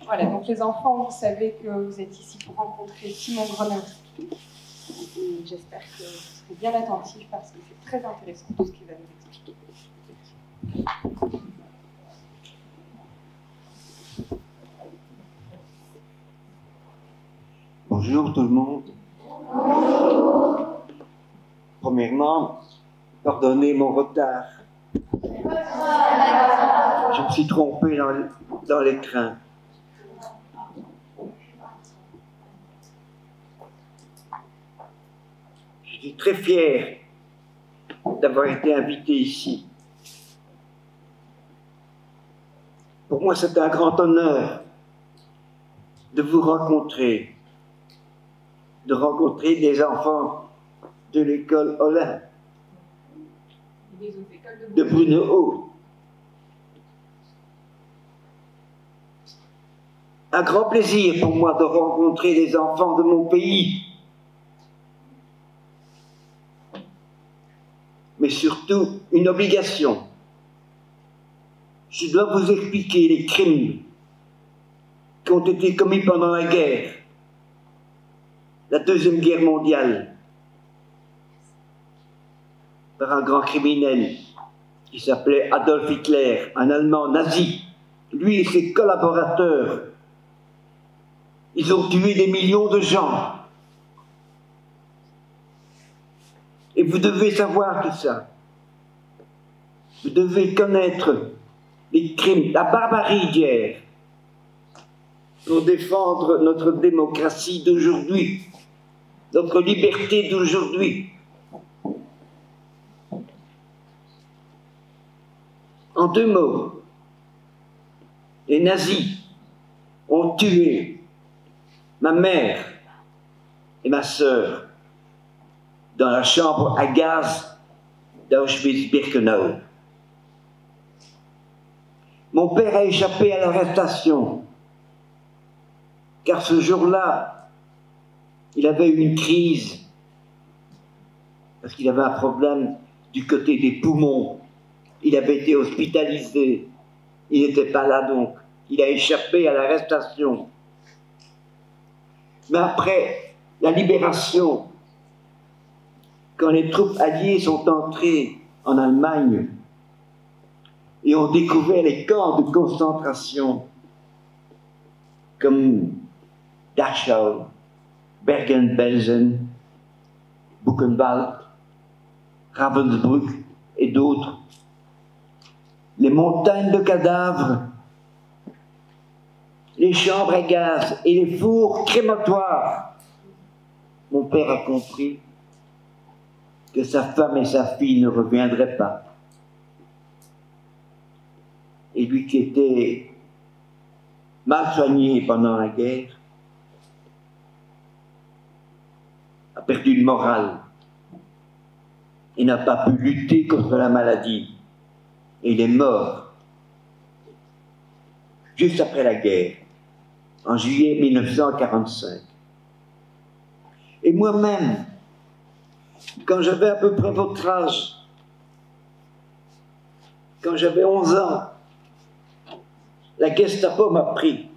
Voilà, donc les enfants, vous savez que vous êtes ici pour rencontrer Simon Gronowski. Et j'espère que vous serez bien attentifs parce que c'est très intéressant tout ce qu'il va nous expliquer. Bonjour tout le monde. Premièrement, pardonnez mon retard. Je me suis trompé dans les trains. Je suis très fier d'avoir été invité ici. Pour moi, c'est un grand honneur de vous rencontrer, de rencontrer des enfants de l'école Olin, de Brunehaut. Un grand plaisir pour moi de rencontrer les enfants de mon pays, mais surtout une obligation. Je dois vous expliquer les crimes qui ont été commis pendant la guerre, la Deuxième Guerre mondiale, par un grand criminel qui s'appelait Adolf Hitler, un Allemand nazi. Lui et ses collaborateurs, ils ont tué des millions de gens. Et vous devez savoir tout ça. Vous devez connaître les crimes, la barbarie d'hier, pour défendre notre démocratie d'aujourd'hui, notre liberté d'aujourd'hui. En deux mots, les nazis ont tué ma mère et ma sœur dans la chambre à gaz d'Auschwitz-Birkenau. Mon père a échappé à l'arrestation, car ce jour-là, il avait eu une crise, parce qu'il avait un problème du côté des poumons. Il avait été hospitalisé, il n'était pas là donc, il a échappé à l'arrestation. Mais après la libération, quand les troupes alliées sont entrées en Allemagne et ont découvert les camps de concentration comme Dachau, Bergen-Belsen, Buchenwald, Ravensbrück et d'autres, les montagnes de cadavres, les chambres à gaz et les fours crématoires, mon père a compris que sa femme et sa fille ne reviendraient pas. Et lui qui était mal soigné pendant la guerre, a perdu le moral et n'a pas pu lutter contre la maladie. Et il est mort juste après la guerre, en juillet 1945. Et moi-même, quand j'avais à peu près votre âge, quand j'avais 11 ans, la Gestapo m'a pris.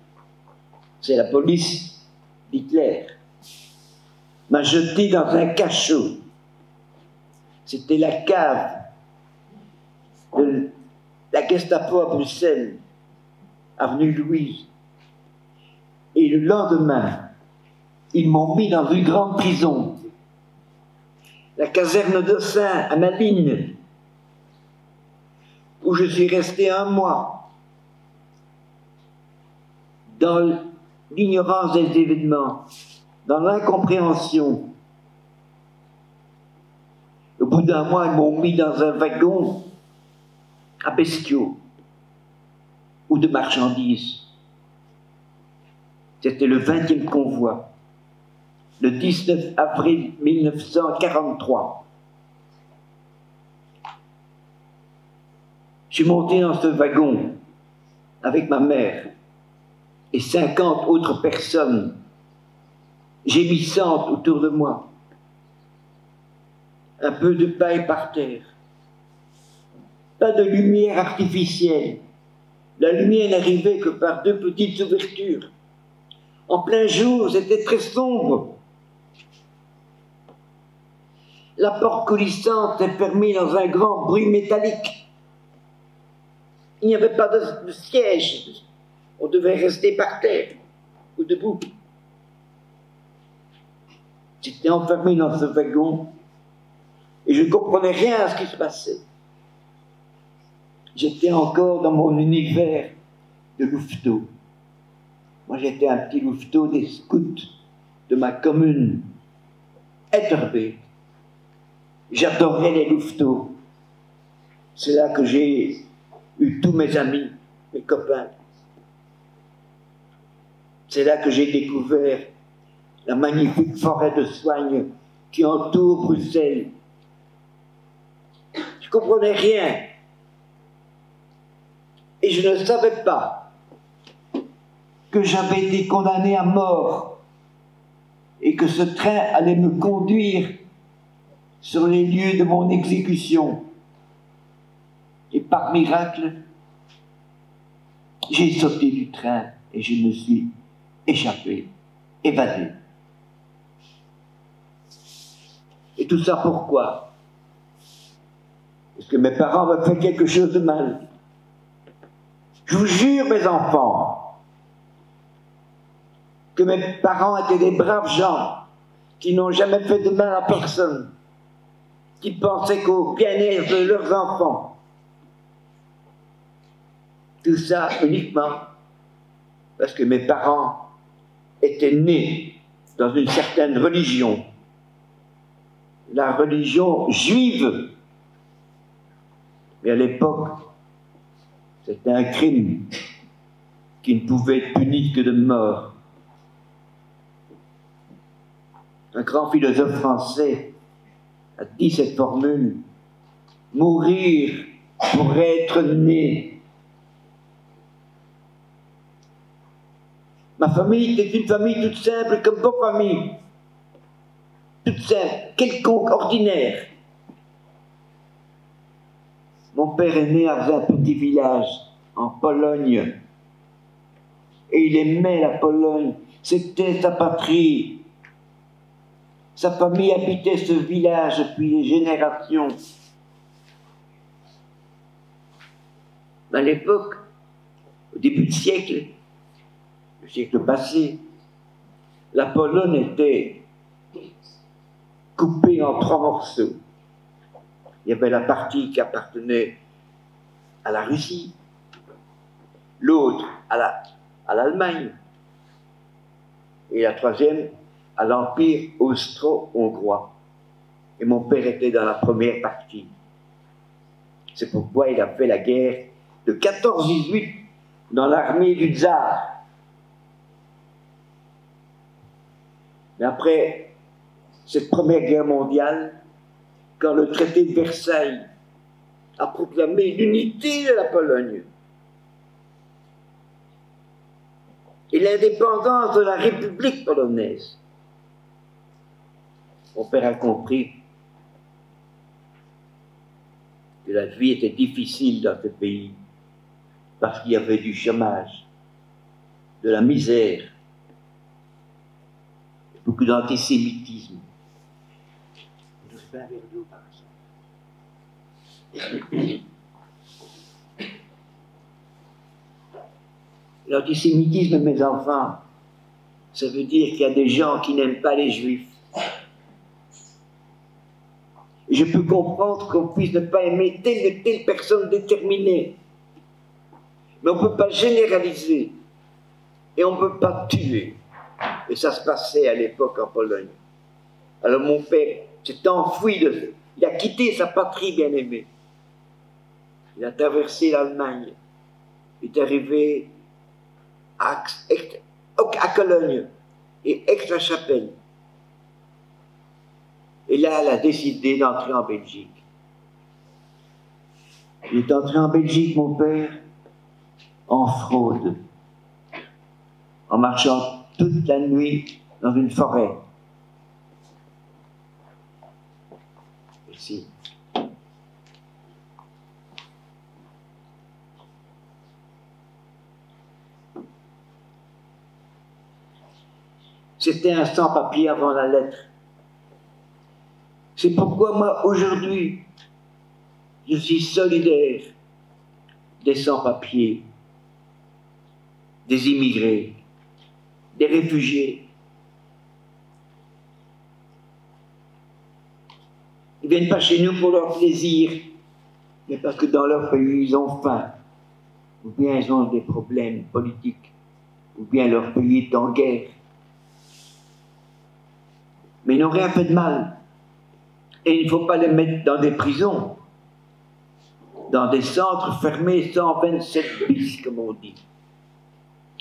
C'est la police d'Hitler. M'a jeté dans un cachot. C'était la cave de la Gestapo à Bruxelles, avenue Louise. Et le lendemain, ils m'ont mis dans une grande prison, la caserne d'Ossin à Malines, où je suis resté 1 mois, dans l'ignorance des événements, dans l'incompréhension. Au bout d'1 mois, ils m'ont mis dans un wagon à bestiaux ou de marchandises. C'était le 20e convoi, le 19 avril 1943. Je suis monté dans ce wagon avec ma mère et 50 autres personnes gémissantes autour de moi. Un peu de paille par terre. Pas de lumière artificielle. La lumière n'arrivait que par deux petites ouvertures. En plein jour, c'était très sombre. La porte coulissante est fermée dans un grand bruit métallique. Il n'y avait pas de siège. On devait rester par terre ou debout. J'étais enfermé dans ce wagon et je ne comprenais rien à ce qui se passait. J'étais encore dans mon univers de louveteau. Moi, j'étais un petit louveteau des scouts de ma commune, Etterbeek. J'adorais les louveteaux. C'est là que j'ai eu tous mes amis, mes copains. C'est là que j'ai découvert la magnifique forêt de soigne qui entoure Bruxelles. Je ne comprenais rien. Et je ne savais pas que j'avais été condamné à mort et que ce train allait me conduire sur les lieux de mon exécution. Et par miracle, j'ai sauté du train et je me suis échappé, évadé. Et tout ça pourquoi? Parce que mes parents m'ont fait quelque chose de mal. Je vous jure, mes enfants, que mes parents étaient des braves gens qui n'ont jamais fait de mal à personne, qui pensaient qu'au bien-être de leurs enfants. Tout ça uniquement parce que mes parents étaient nés dans une certaine religion, la religion juive. Mais à l'époque, c'était un crime qui ne pouvait être puni que de mort. Un grand philosophe français a dit cette formule: mourir pour être né. Ma famille était une famille toute simple, comme vos familles. Toute simple, quelconque, ordinaire. Mon père est né dans un petit village, en Pologne. Et il aimait la Pologne. C'était sa patrie. Sa famille habitait ce village depuis des générations. À l'époque, au début du siècle, le siècle passé, la Pologne était coupée en 3 morceaux. Il y avait la partie qui appartenait à la Russie, l'autre à l'Allemagne, et la troisième à l'Empire austro-hongrois. Et mon père était dans la première partie. C'est pourquoi il a fait la guerre de 14-18 dans l'armée du tsar. Mais après cette première guerre mondiale, quand le traité de Versailles a proclamé l'unité de la Pologne et l'indépendance de la République polonaise, mon père a compris que la vie était difficile dans ce pays parce qu'il y avait du chômage, de la misère, beaucoup d'antisémitisme. Je fais un verre d'eau par exemple. L'antisémitisme, mes enfants, ça veut dire qu'il y a des gens qui n'aiment pas les juifs. Je peux comprendre qu'on puisse ne pas aimer telle ou telle personne déterminée, mais on ne peut pas généraliser et on ne peut pas tuer. Et ça se passait à l'époque en Pologne. Alors mon père s'est enfoui il a quitté sa patrie bien-aimée. Il a traversé l'Allemagne. Il est arrivé à Cologne et Aix-la-Chapelle. Et là, elle a décidé d'entrer en Belgique. Il est entré en Belgique, mon père, en fraude, en marchant toute la nuit dans une forêt. Ici. C'était un sans-papier avant la lettre. C'est pourquoi moi, aujourd'hui, je suis solidaire des sans-papiers, des immigrés, des réfugiés. Ils ne viennent pas chez nous pour leur plaisir, mais parce que dans leur pays, ils ont faim, ou bien ils ont des problèmes politiques, ou bien leur pays est en guerre. Mais ils n'ont rien fait de mal. Et il ne faut pas les mettre dans des prisons, dans des centres fermés 127 bis, comme on dit.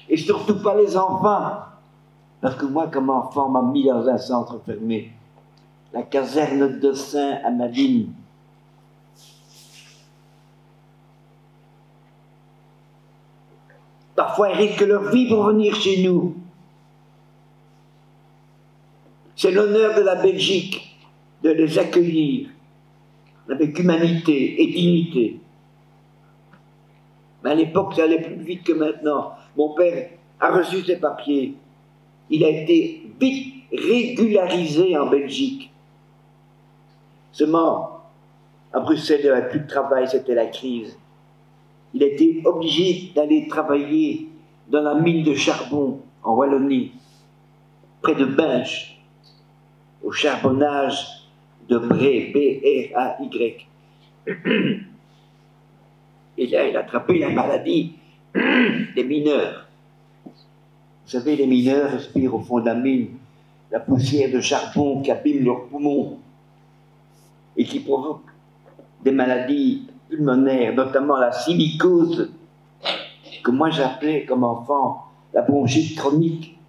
Et surtout pas les enfants. Parce que moi, comme enfant, on m'a mis dans un centre fermé. La caserne de Saint-Amadine. Parfois, ils risquent leur vie pour venir chez nous. C'est l'honneur de la Belgique de les accueillir avec humanité et dignité. Mais à l'époque, ça allait plus vite que maintenant. Mon père a reçu ses papiers. Il a été vite régularisé en Belgique. Seulement, à Bruxelles, il n'y avait plus de travail, c'était la crise. Il a été obligé d'aller travailler dans la mine de charbon en Wallonie, près de Binche, au charbonnage de Bray, B-R-A-Y. Et là, il a attrapé la maladie des mineurs. Vous savez, les mineurs respirent au fond de la mine la poussière de charbon qui abîme leurs poumons et qui provoque des maladies pulmonaires, notamment la silicose, que moi j'appelais comme enfant la bronchite chronique,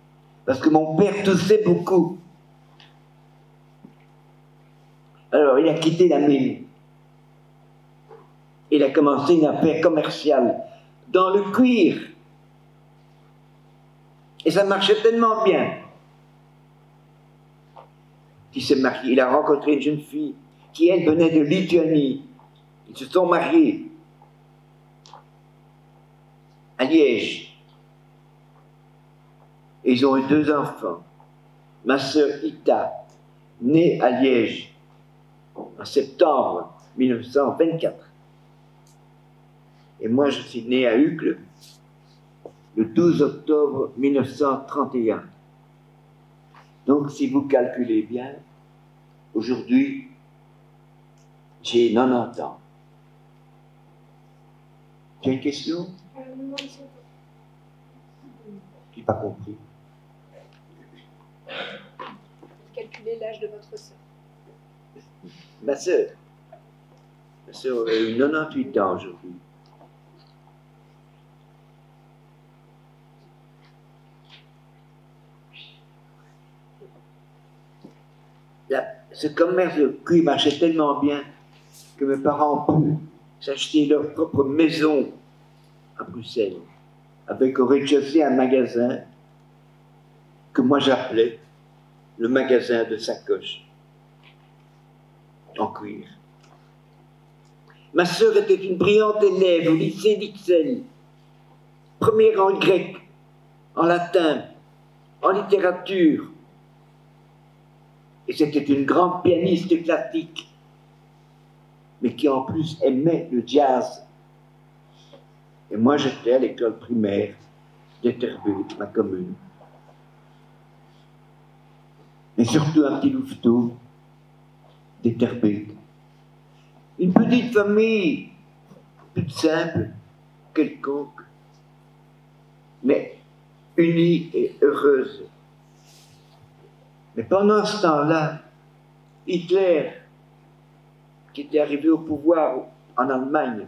parce que mon père toussait beaucoup. Alors il a quitté la mine. Il a commencé une affaire commerciale dans le cuir. Et ça marchait tellement bien qu'il s'est marié. Il a rencontré une jeune fille qui, elle, venait de Lituanie. Ils se sont mariés à Liège. Et ils ont eu 2 enfants. Ma sœur Ita, née à Liège en septembre 1924. Et moi, je suis né à Uccle le 12 octobre 1931. Donc, si vous calculez bien, aujourd'hui, j'ai 90 ans. Tu as une question? Non, c'est bon. Je n'ai pas compris. Calculez l'âge de votre sœur. Ma sœur a eu 98 ans aujourd'hui. Ce commerce de cuir marchait tellement bien que mes parents ont pu s'acheter leur propre maison à Bruxelles, avec au rez-de-chaussée un magasin que moi j'appelais le magasin de sacoche en cuir. Ma sœur était une brillante élève au lycée d'Ixelles, première en grec, en latin, en littérature. Et c'était une grande pianiste classique, mais qui en plus aimait le jazz. Et moi, j'étais à l'école primaire d'Etterbeek, ma commune. Mais surtout un petit louveteau d'Etterbeek. Une petite famille, toute simple, quelconque, mais unie et heureuse. Mais pendant ce temps-là, Hitler, qui était arrivé au pouvoir en Allemagne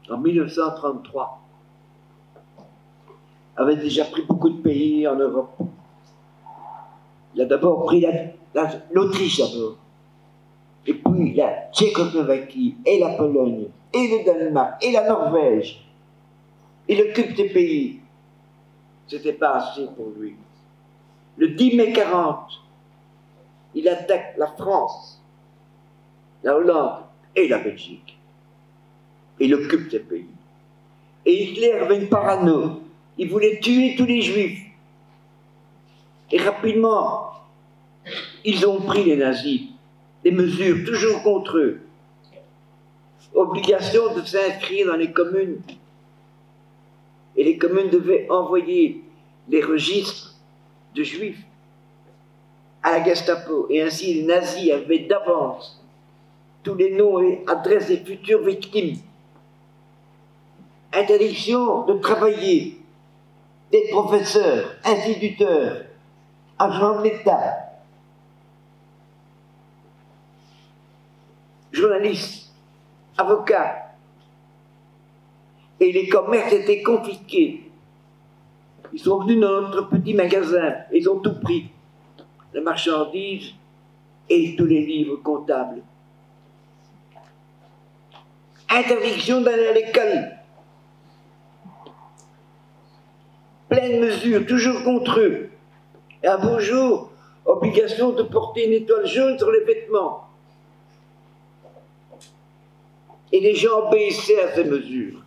en 1933, avait déjà pris beaucoup de pays en Europe. Il a d'abord pris l'Autriche d'abord, et puis la Tchécoslovaquie, et la Pologne, et le Danemark, et la Norvège. Il occupe ces pays. C'était pas assez pour lui. Le 10 mai 40, il attaque la France, la Hollande et la Belgique. Il occupe ces pays. Et Hitler avait une parano. Il voulait tuer tous les juifs. Et rapidement, ils ont pris, les nazis, des mesures toujours contre eux. Obligation de s'inscrire dans les communes. Et les communes devaient envoyer les registres de juifs à la Gestapo. Et ainsi, les nazis avaient d'avance tous les noms et adresses des futures victimes. Interdiction de travailler, des professeurs, instituteurs, agents de l'État, journalistes, avocats. Et les commerces étaient confisqués. Ils sont venus dans notre petit magasin, ils ont tout pris. La marchandise et tous les livres comptables. Interdiction d'aller à l'école. Pleine mesure, toujours contre eux. Et un beau jour, obligation de porter une étoile jaune sur les vêtements. Et les gens obéissaient à ces mesures.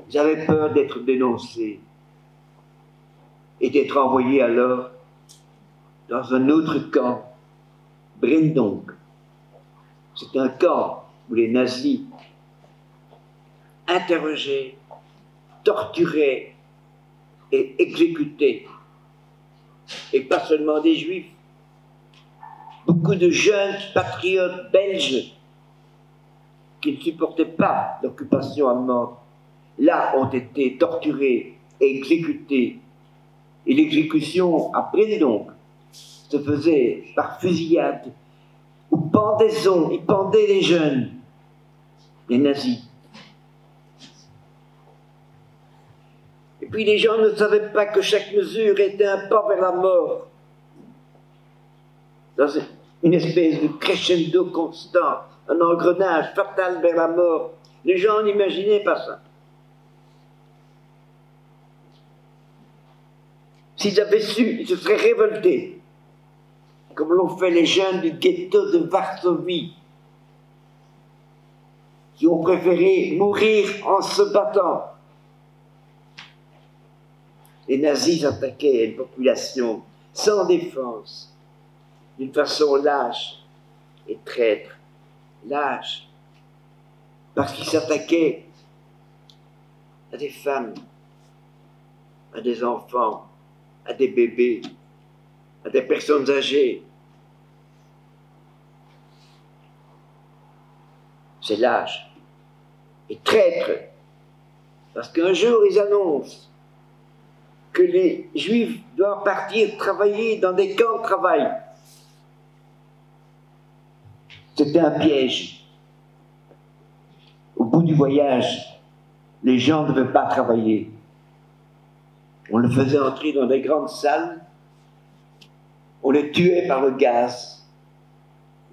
J'avais peur d'être dénoncé et d'être envoyé alors dans un autre camp, Brennung. C'est un camp où les nazis interrogeaient, torturaient et exécutaient. Et pas seulement des juifs. Beaucoup de jeunes patriotes belges qui ne supportaient pas l'occupation allemande, là, ont été torturés et exécutés. Et l'exécution à Brennung se faisait par fusillade ou pendaison. Ils pendaient les jeunes, les nazis. Et puis les gens ne savaient pas que chaque mesure était un pas vers la mort, dans une espèce de crescendo constant, un engrenage fatal vers la mort. Les gens n'imaginaient pas ça. S'ils avaient su, ils se seraient révoltés, comme l'ont fait les jeunes du ghetto de Varsovie, qui ont préféré mourir en se battant. Les nazis attaquaient une population sans défense, d'une façon lâche et traître. Lâche, parce qu'ils s'attaquaient à des femmes, à des enfants, à des bébés, à des personnes âgées. C'est lâche et traître, parce qu'un jour ils annoncent que les Juifs doivent partir travailler dans des camps de travail. C'était un piège. Au bout du voyage, les gens ne devaient pas travailler. On les faisait entrer dans des grandes salles, on les tuait par le gaz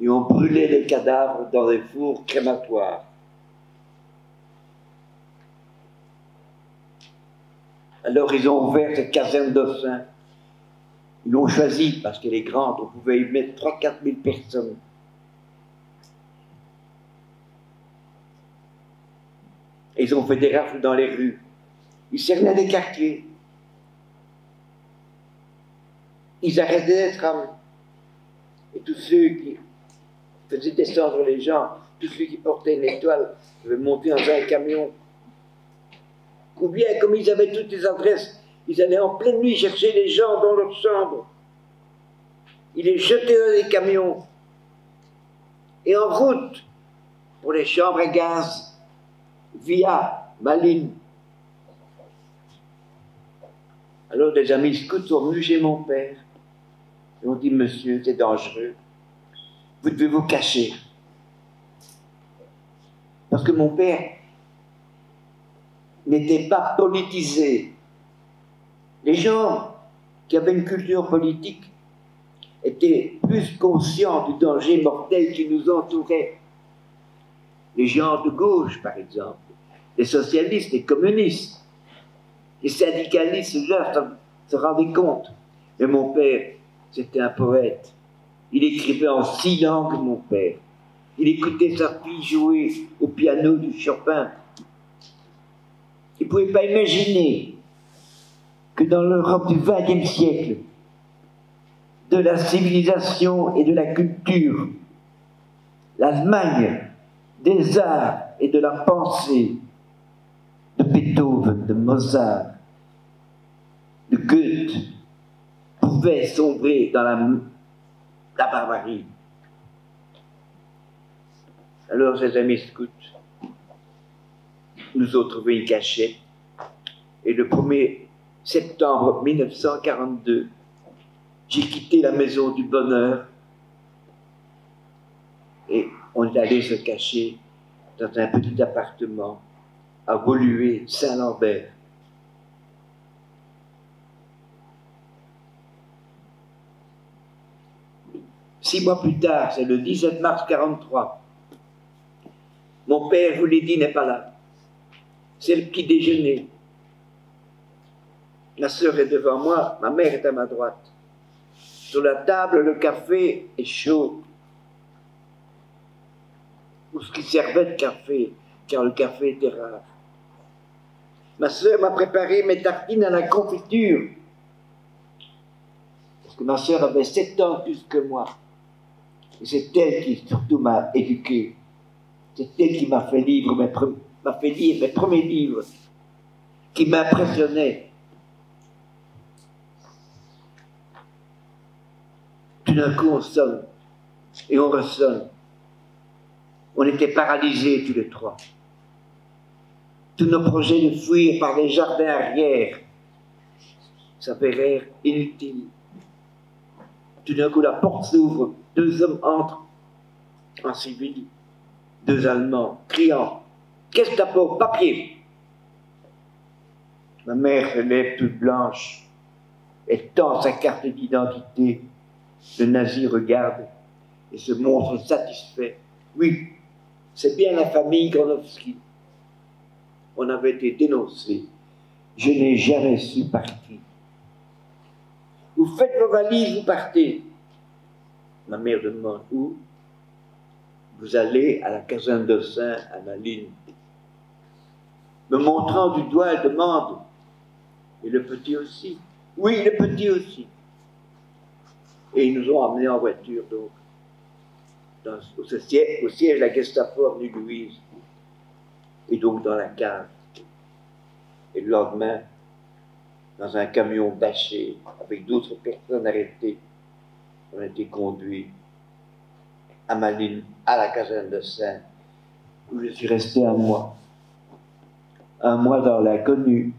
et on brûlait les cadavres dans des fours crématoires. Alors ils ont ouvert cette caserne d'Ossun. Ils l'ont choisie parce qu'elle est grande, on pouvait y mettre 3 000 à 4 000 personnes. Et ils ont fait des rafles dans les rues. Ils cernaient des quartiers. Ils arrêtaient les trams. Et tous ceux qui faisaient descendre les gens, tous ceux qui portaient une étoile, devaient monter dans un camion. Ou bien, comme ils avaient toutes les adresses, ils allaient en pleine nuit chercher les gens dans leur chambre. Ils les jetaient dans les camions. Et en route, pour les chambres à gaz, via Malines. Alors des amis scouts sont venus chez mon père. Ils ont dit, monsieur, c'est dangereux. Vous devez vous cacher. Parce que mon père n'était pas politisé. Les gens qui avaient une culture politique étaient plus conscients du danger mortel qui nous entourait. Les gens de gauche, par exemple, les socialistes, les communistes, les syndicalistes, là, se rendaient compte. Mais mon père, c'était un poète. Il écrivait en 6 langues, mon père. Il écoutait sa fille jouer au piano du Chopin. Il ne pouvait pas imaginer que dans l'Europe du XXe siècle, de la civilisation et de la culture, l'Allemagne des arts et de la pensée, de Beethoven, de Mozart, de Goethe, pouvait sombrer dans la barbarie. Alors, ces amis scouts, nous avons trouvé une cachette, et le 1er septembre 1942, j'ai quitté la maison du bonheur et on est allé se cacher dans un petit appartement à Woluwe, Saint-Lambert. Six mois plus tard, c'est le 17 mars 1943, mon père, je vous l'ai dit, n'est pas là. C'est le petit déjeuner. Ma sœur est devant moi, ma mère est à ma droite. Sur la table, le café est chaud. Ou ce qui servait de café, car le café était rare. Ma sœur m'a préparé mes tartines à la confiture. Parce que ma sœur avait 7 ans plus que moi. Et c'est elle qui surtout m'a éduqué. C'est elle qui m'a fait lire mes premiers livres, qui m'impressionnaient. Tout d'un coup, on sonne, et on ressonne. On était paralysés tous les trois. Tous nos projets de fuir par les jardins arrière s'avérèrent inutiles. Tout d'un coup, la porte s'ouvre, 2 hommes entrent en civil, 2 Allemands, criant « Qu'est-ce que t'as pour papier ?» Ma mère se lève toute blanche, elle tend sa carte d'identité. Le nazi regarde et se montre satisfait. Oui, c'est bien la famille Gronowski. On avait été dénoncés. Je n'ai jamais su partir. Vous faites vos valises, vous partez. Ma mère demande où? Vous allez à la caserne de Saint à Malines. Me montrant du doigt, elle demande. Et le petit aussi? Oui, le petit aussi. Et ils nous ont emmenés en voiture, donc, au siège de la Gestapo avenue Louise, et donc dans la cave. Et le lendemain, dans un camion bâché, avec d'autres personnes arrêtées, on a été conduits à Malines, à la caserne de Saint, où je suis resté 1 mois. 1 mois dans l'inconnu,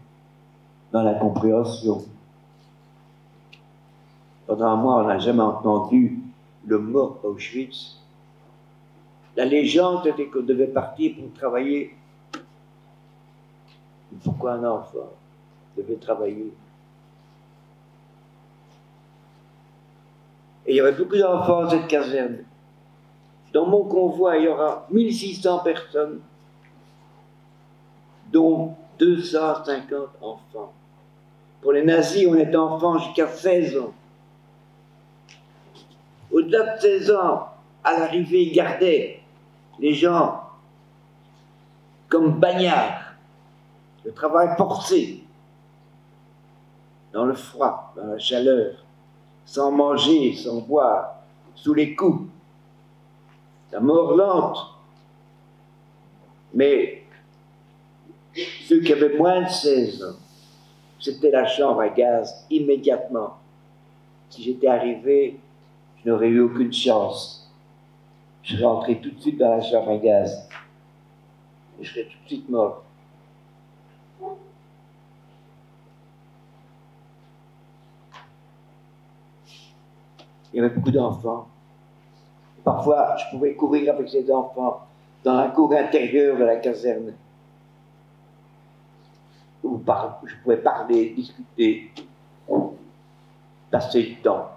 dans l'incompréhension. Pendant 1 mois, on n'a jamais entendu le mot Auschwitz. La légende était qu'on devait partir pour travailler. Pourquoi un enfant devait travailler? Et il y avait beaucoup d'enfants dans cette caserne. Dans mon convoi, il y aura 1600 personnes, dont 250 enfants. Pour les nazis, on est enfant jusqu'à 16 ans. Au-delà de 16 ans, à l'arrivée, ils gardaient les gens comme bagnards, le travail forcé, dans le froid, dans la chaleur, sans manger, sans boire, sous les coups. La mort lente. Mais ceux qui avaient moins de 16 ans, c'était la chambre à gaz immédiatement. Si j'étais arrivé, je n'aurais eu aucune chance. Je serais rentré tout de suite dans la chambre à gaz. Et je serais tout de suite mort. Il y avait beaucoup d'enfants. Parfois, je pouvais courir avec ces enfants dans la cour intérieure de la caserne. Où je pouvais parler, discuter, passer le temps.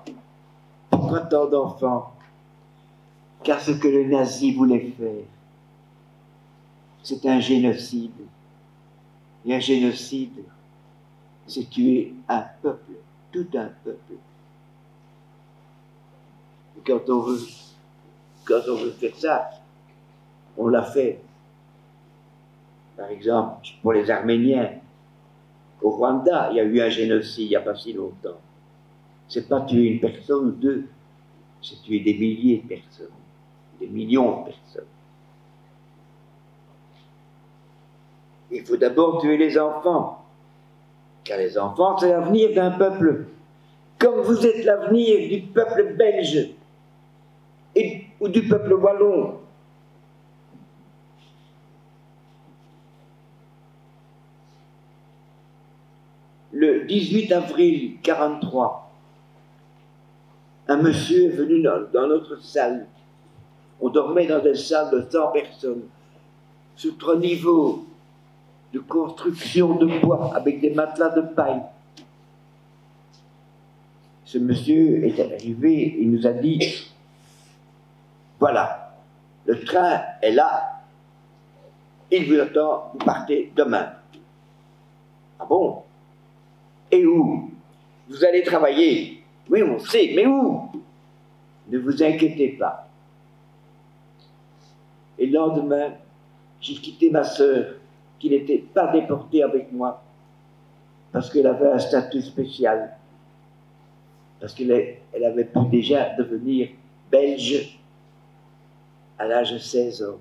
Pourquoi tant d'enfants? Car ce que le nazi voulait faire, c'est un génocide. Et un génocide, c'est tuer un peuple, tout un peuple. Et quand on veut faire ça, on l'a fait. Par exemple, pour les Arméniens, Au Rwanda, il y a eu un génocide il n'y a pas si longtemps. C'est pas tuer une personne ou deux, c'est tuer des milliers de personnes, des millions de personnes. Il faut d'abord tuer les enfants, car les enfants, c'est l'avenir d'un peuple. Comme vous êtes l'avenir du peuple belge ou du peuple wallon. Le 18 avril 1943, un monsieur est venu dans notre salle. On dormait dans des salles de 100 personnes, sous 3 niveaux de construction de bois, avec des matelas de paille. Ce monsieur est arrivé, il nous a dit, voilà, le train est là, il vous attend, vous partez demain. Ah bon? Et où? Vous allez travailler. Oui, on sait, mais où? Ne vous inquiétez pas. Et le lendemain, j'ai quitté ma sœur, qui n'était pas déportée avec moi, parce qu'elle avait un statut spécial, parce qu'elle avait pu déjà devenir belge à l'âge de 16 ans.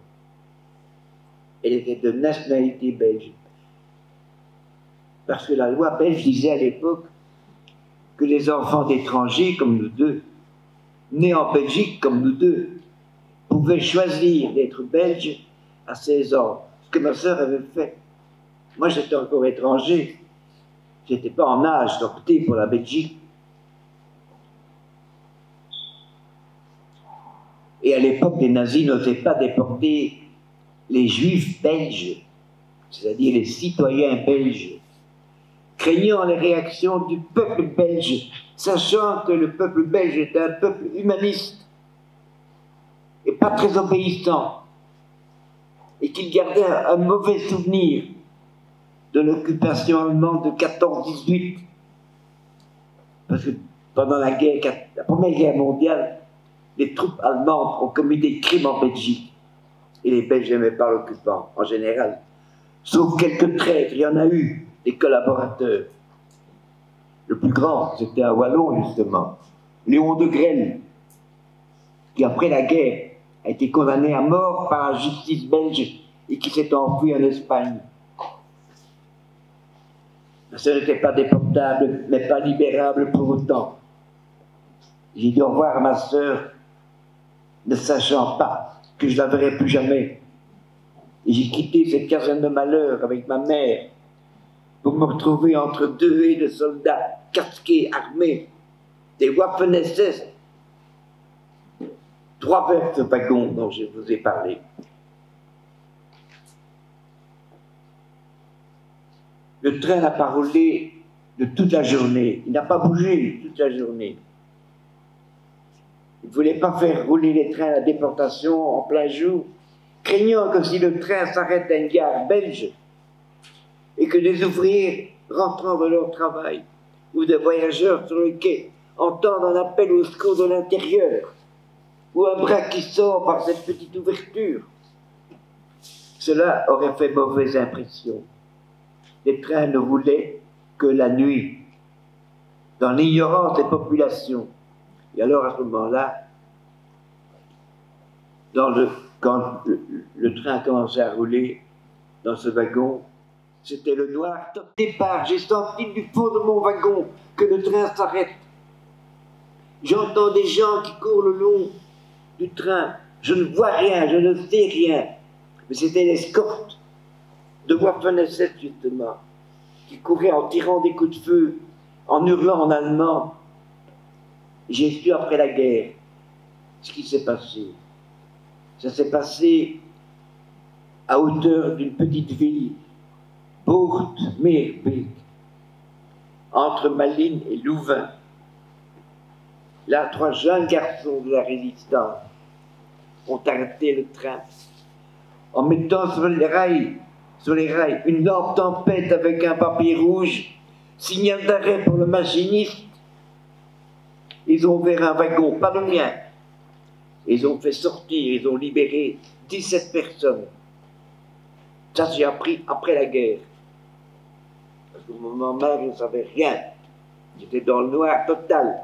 Elle était de nationalité belge. Parce que la loi belge disait à l'époque que les enfants d'étrangers, comme nous deux, nés en Belgique, comme nous deux, pouvaient choisir d'être belges à 16 ans. Ce que ma sœur avait fait. Moi, j'étais encore étranger. Je n'étais pas en âge d'opter pour la Belgique. Et à l'époque, les nazis n'osaient pas déporter les juifs belges, c'est-à-dire les citoyens belges, craignant les réactions du peuple belge, sachant que le peuple belge est un peuple humaniste et pas très obéissant, et qu'il gardait un mauvais souvenir de l'occupation allemande de 14-18, parce que pendant la Première Guerre mondiale, les troupes allemandes ont commis des crimes en Belgique, et les Belges n'aimaient pas l'occupant, en général. Sauf quelques traîtres, il y en a eu, des collaborateurs. Le plus grand, c'était un Wallon, justement, Léon de Grelle, qui, après la guerre, a été condamné à mort par la justice belge et qui s'est enfui en Espagne. Ça n'était pas déportable, mais pas libérable pour autant. J'ai dit au revoir à ma sœur, ne sachant pas que je ne la verrai plus jamais. Et j'ai quitté cette caserne de malheur avec ma mère pour me retrouver entre 2 haies de soldats casqués, armés, des Waffen-SS. 3 wagons dont je vous ai parlé. Le train n'a pas roulé de toute la journée. Il n'a pas bougé toute la journée. Il ne voulait pas faire rouler les trains à la déportation en plein jour, craignant que si le train s'arrête à une gare belge et que des ouvriers rentrant de leur travail ou des voyageurs sur le quai entendent un appel au secours de l'intérieur ou un bras qui sort par cette petite ouverture, cela aurait fait mauvaise impression. Les trains ne roulaient que la nuit, dans l'ignorance des populations. Et alors, à ce moment-là, quand le train commençait à rouler dans ce wagon, c'était le noir. Au départ, j'ai senti du fond de mon wagon que le train s'arrête. J'entends des gens qui courent le long du train. Je ne vois rien, je ne sais rien. Mais c'était l'escorte de Waffen-SS, justement, qui courait en tirant des coups de feu, en hurlant en allemand. J'ai su après la guerre ce qui s'est passé. Ça s'est passé à hauteur d'une petite ville, Bourg-Meerbeek, entre Malines et Louvain. Là, 3 jeunes garçons de la résistance ont arrêté le train en mettant sur les rails, une lampe tempête avec un papier rouge, signal d'arrêt pour le machiniste. Ils ont ouvert un wagon, pas le mien. Ils ont fait sortir, ils ont libéré 17 personnes. Ça, j'ai appris après la guerre. Parce qu'au moment même, je ne savais rien. J'étais dans le noir total,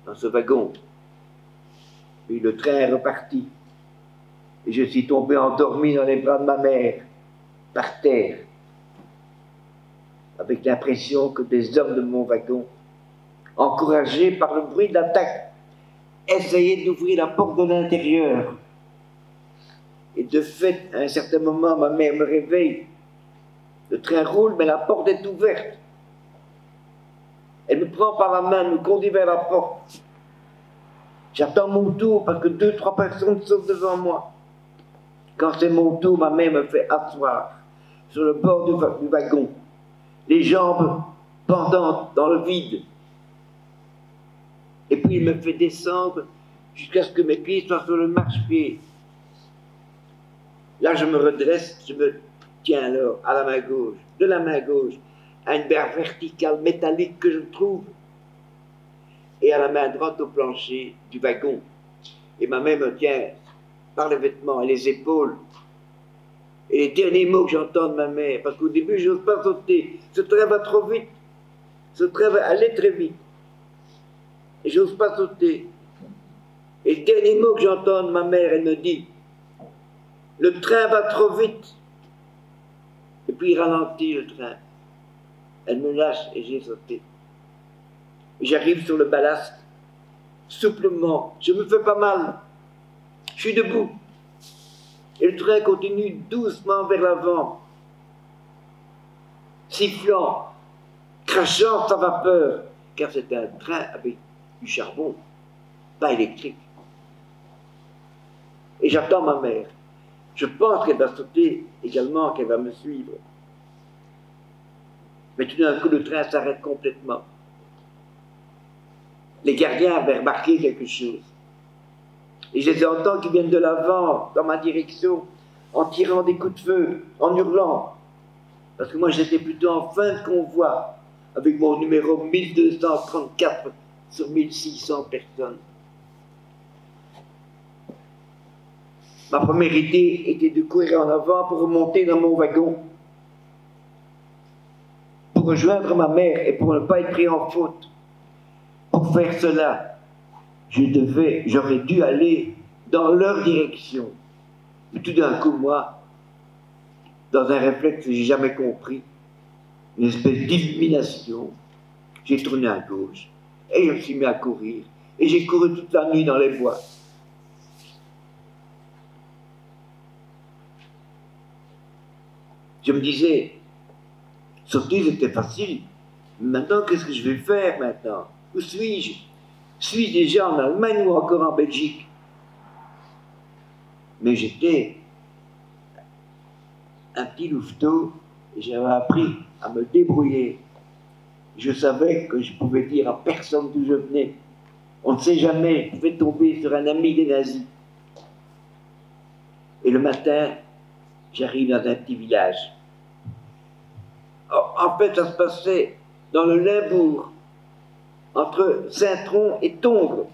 dans ce wagon. Puis le train est reparti. Et je suis tombé endormi dans les bras de ma mère, par terre, avec l'impression que des hommes de mon wagon, encouragés par le bruit de l'attaque, essayaient d'ouvrir la porte de l'intérieur. Et de fait, à un certain moment, ma mère me réveille. Le train roule, mais la porte est ouverte. Elle me prend par la main, me conduit vers la porte. J'attends mon tour parce que 2 ou 3 personnes sautent devant moi. Quand c'est mon tour, ma mère me fait asseoir sur le bord du wagon, les jambes pendantes dans le vide. Et puis il me fait descendre jusqu'à ce que mes pieds soient sur le marchepied. Là, je me redresse, je me tiens alors à la main gauche, de la main gauche, à une barre verticale métallique que je trouve, et à la main droite au plancher du wagon. Et ma main me tient par les vêtements et les épaules. Et les derniers mots que j'entends de ma mère, parce qu'au début, je n'ose pas sauter. Ce train va trop vite. Ce train va aller très vite. Et je n'ose pas sauter. Et le dernier mot que j'entends de ma mère, elle me dit, le train va trop vite. Et puis il ralentit le train. Elle me lâche et j'ai sauté. J'arrive sur le ballast, souplement. Je me fais pas mal. Je suis debout. Et le train continue doucement vers l'avant, sifflant, crachant sa vapeur, car c'est un train avec du charbon, pas électrique. Et j'attends ma mère. Je pense qu'elle va sauter également, qu'elle va me suivre. Mais tout d'un coup, le train s'arrête complètement. Les gardiens avaient remarqué quelque chose. Et je les entends qui viennent de l'avant, dans ma direction, en tirant des coups de feu, en hurlant. Parce que moi, j'étais plutôt en fin de convoi, avec mon numéro 1234 sur 1600 personnes. Ma première idée était de courir en avant pour remonter dans mon wagon, pour rejoindre ma mère et pour ne pas être pris en faute. Pour faire cela, j'aurais dû aller dans leur direction. Mais tout d'un coup, moi, dans un réflexe que j'ai jamais compris, une espèce d'illumination, j'ai tourné à gauche et je me suis mis à courir. Et j'ai couru toute la nuit dans les bois. Je me disais, sauter c'était facile. Maintenant, qu'est-ce que je vais faire maintenant? Où suis-je? Suis-je déjà en Allemagne ou encore en Belgique? Mais j'étais un petit louveteau et j'avais appris à me débrouiller. Je savais que je pouvais dire à personne d'où je venais. On ne sait jamais, je pouvais tomber sur un ami des nazis. Et le matin, j'arrive dans un petit village. En fait, ça se passait dans le Limbourg, entre Saint-Tron et Tongres,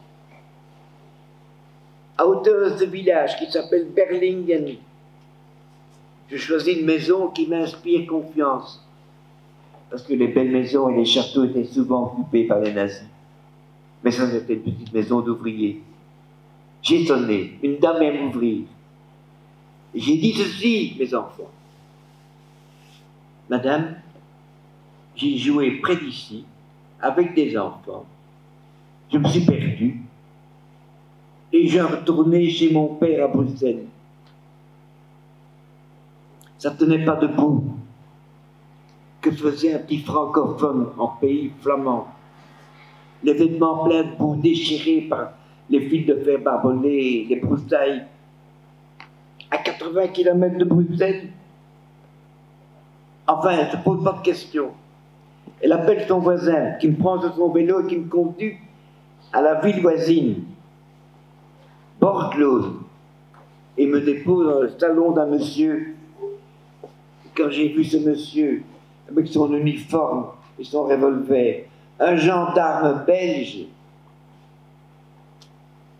à hauteur de ce village qui s'appelle Berlingen. Je choisis une maison qui m'inspire confiance, parce que les belles maisons et les châteaux étaient souvent occupés par les nazis. Mais ça, c'était une petite maison d'ouvriers. J'ai sonné, une dame vient m'ouvrir. J'ai dit ceci, mes enfants. Madame, j'ai joué près d'ici, avec des enfants. Je me suis perdu. Et j'ai retourné chez mon père à Bruxelles. Ça ne tenait pas debout. Que faisait un petit francophone en pays flamand? Les vêtements pleins de boue, déchirés par les fils de fer barbelés, les broussailles. À 80 km de Bruxelles. Enfin, elle ne se pose pas de questions. Elle appelle son voisin, qui me prend sur son vélo et qui me conduit à la ville voisine, Bordeaux, et me dépose dans le salon d'un monsieur. Quand j'ai vu ce monsieur, avec son uniforme et son revolver, un gendarme belge,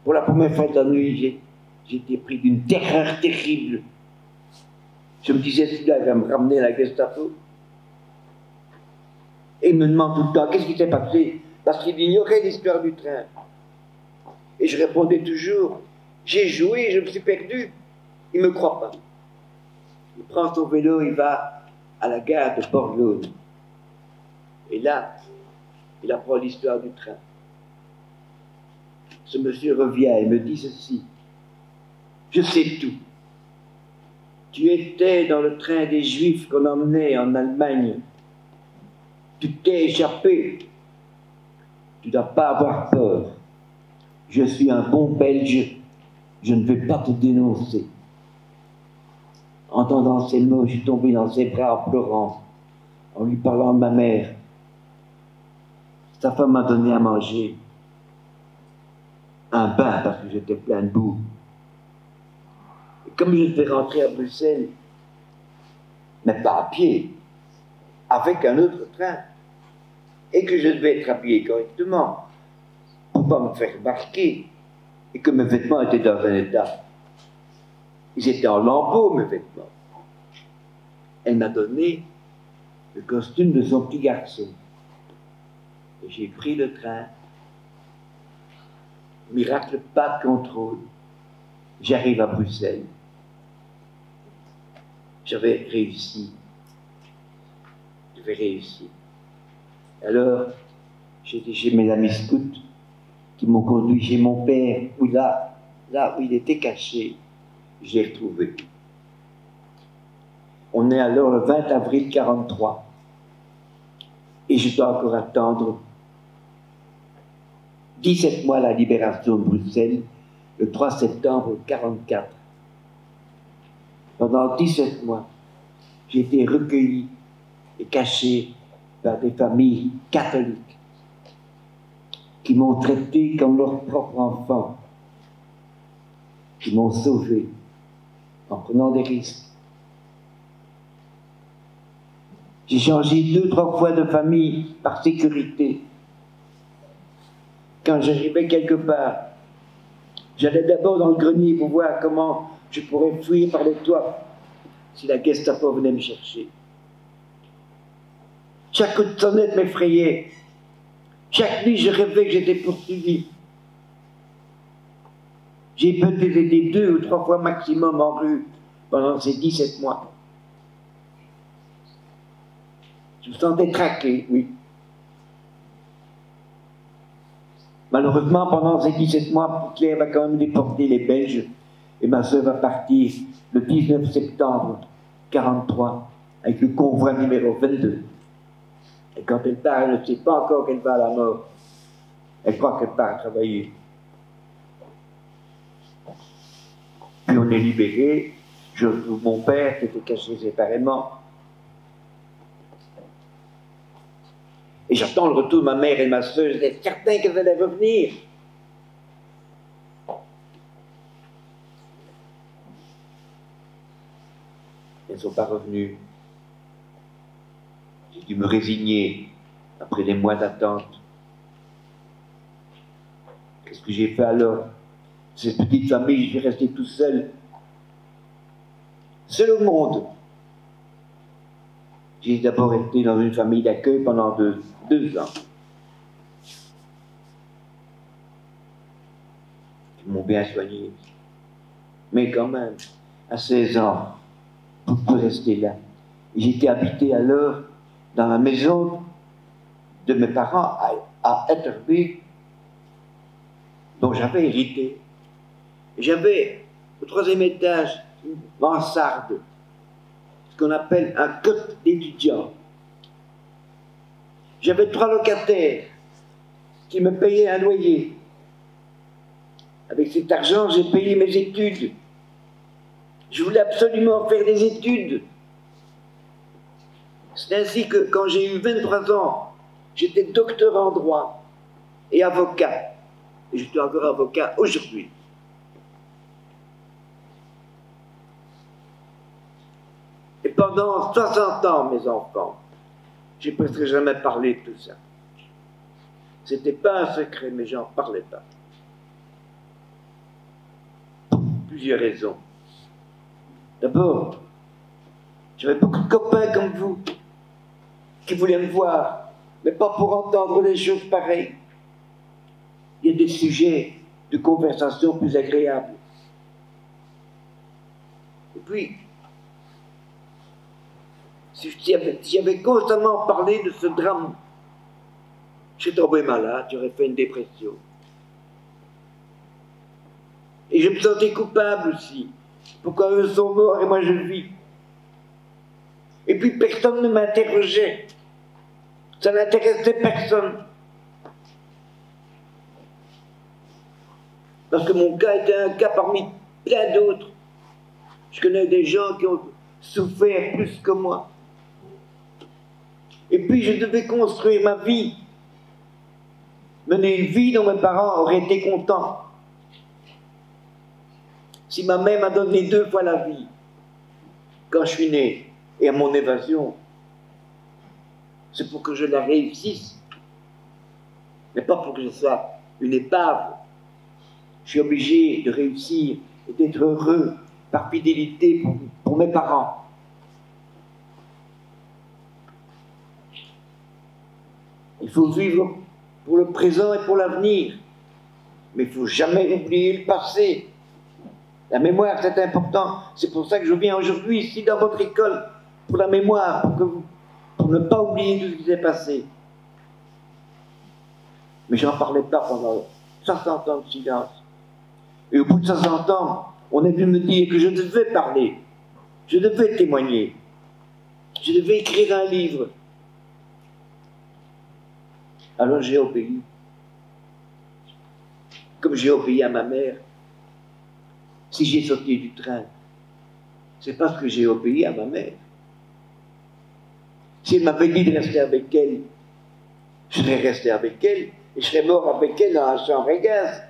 pour la première fois de la nuit, j'étais pris d'une terreur terrible. Je me disais, celui-là va me ramener à la Gestapo. Et il me demande tout le temps, qu'est-ce qui s'est passé? Parce qu'il ignorait l'histoire du train. Et je répondais toujours, j'ai joué, je me suis perdu. Il ne me croit pas. Il prend son vélo, il va à la gare de Port-Jaune. Et là, il apprend l'histoire du train. Ce monsieur revient et me dit ceci. Je sais tout. Tu étais dans le train des Juifs qu'on emmenait en Allemagne. Tu t'es échappé. Tu ne dois pas avoir peur. Je suis un bon Belge. Je ne vais pas te dénoncer. Entendant ces mots, je suis tombé dans ses bras en pleurant, en lui parlant de ma mère. Sa femme m'a donné à manger. Un bain parce que j'étais plein de boue. Et comme je devais rentrer à Bruxelles, mais pas à pied, avec un autre train, et que je devais être habillé correctement, pour ne pas me faire marquer, et que mes vêtements étaient dans un état. Ils étaient en lambeaux, mes vêtements. Elle m'a donné le costume de son petit garçon. Et j'ai pris le train. Miracle, pas de contrôle. J'arrive à Bruxelles. J'avais réussi. J'avais réussi. Alors, j'étais chez mes amis scouts qui m'ont conduit chez mon père, où là où il était caché, je l'ai retrouvé. On est alors le 20 avril 1943. Et je dois encore attendre 17 mois la libération de Bruxelles, le 3 septembre 1944. Pendant 17 mois, j'ai été recueilli et caché par des familles catholiques qui m'ont traité comme leur propre enfant, qui m'ont sauvé en prenant des risques. J'ai changé 2-3 fois de famille par sécurité. Quand j'arrivais quelque part, j'allais d'abord dans le grenier pour voir comment je pourrais fuir par les toits si la Gestapo venait me chercher. Chaque coup de sonnette m'effrayait. Chaque nuit, je rêvais que j'étais poursuivi. J'ai peut-être été 2 ou 3 fois maximum en rue pendant ces 17 mois. Je me sentais traqué, oui. Malheureusement, pendant ces 17 mois, Hitler va quand même déporter les Belges et ma sœur va partir le 19 septembre 1943 avec le convoi numéro 22. Et quand elle part, elle ne sait pas encore qu'elle va à la mort. Elle croit qu'elle part travailler. Puis on est libéré. Je retrouve mon père qui était caché séparément. Et j'attends le retour de ma mère et de ma soeur. J'étais certain qu'elles allaient revenir. Elles ne sont pas revenues. J'ai dû me résigner après des mois d'attente. Qu'est-ce que j'ai fait alors? Cette petite famille, je suis resté tout seul. Seul au monde. J'ai d'abord été dans une famille d'accueil pendant 2 ans. Ils m'ont bien soigné. Mais quand même, à 16 ans, pour rester là. J'étais habité alors dans la maison de mes parents à Etterbeek, dont j'avais hérité. J'avais au 3e étage une mansarde, ce qu'on appelle un cote d'étudiant. J'avais 3 locataires qui me payaient un loyer. Avec cet argent, j'ai payé mes études. Je voulais absolument faire des études. C'est ainsi que quand j'ai eu 23 ans, j'étais docteur en droit et avocat. Et je suis encore avocat aujourd'hui. Et pendant 60 ans, mes enfants, j'ai presque jamais parlé de tout ça. C'était pas un secret, mais j'en parlais pas. Pour plusieurs raisons. D'abord, j'avais beaucoup de copains comme vous qui voulaient me voir mais pas pour entendre des choses pareilles. Il y a des sujets de conversation plus agréables. Et puis, si j'avais constamment parlé de ce drame, je serais tombé malade, j'aurais fait une dépression. Et je me sentais coupable aussi. Pourquoi eux sont morts et moi je vis? Et puis personne ne m'interrogeait. Ça n'intéressait personne. Parce que mon cas était un cas parmi plein d'autres. Je connais des gens qui ont souffert plus que moi. Et puis je devais construire ma vie. Mener une vie dont mes parents auraient été contents. Si ma mère m'a donné 2 fois la vie, quand je suis né, et à mon évasion, c'est pour que je la réussisse, mais pas pour que je sois une épave. Je suis obligé de réussir et d'être heureux par fidélité pour mes parents. Il faut vivre pour le présent et pour l'avenir, mais il ne faut jamais oublier le passé. La mémoire, c'est important. C'est pour ça que je viens aujourd'hui ici dans votre école, pour la mémoire, pour ne pas oublier tout ce qui s'est passé. Mais je n'en parlais pas pendant 60 ans de silence. Et au bout de 60 ans, on est venu me dire que je devais parler, je devais témoigner, je devais écrire un livre. Alors j'ai obéi. Comme j'ai obéi à ma mère. Si j'ai sauté du train, c'est parce que j'ai obéi à ma mère. Si elle m'avait dit de rester avec elle, je serais resté avec elle, et je serais mort avec elle dans la chambre à gaz.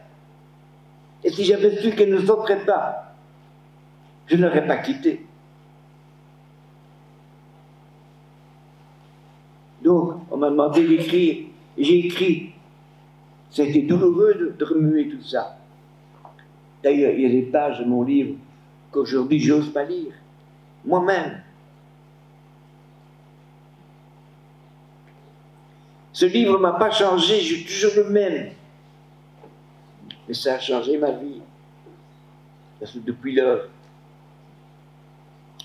Et si j'avais su qu'elle ne sauterait pas, je ne l'aurais pas quittée. Donc, on m'a demandé d'écrire, et j'ai écrit. C'était douloureux de remuer tout ça. D'ailleurs, il y a des pages de mon livre qu'aujourd'hui, j'ose pas lire. Moi-même. Ce livre ne m'a pas changé, je suis toujours le même. Mais ça a changé ma vie. Parce que depuis lors,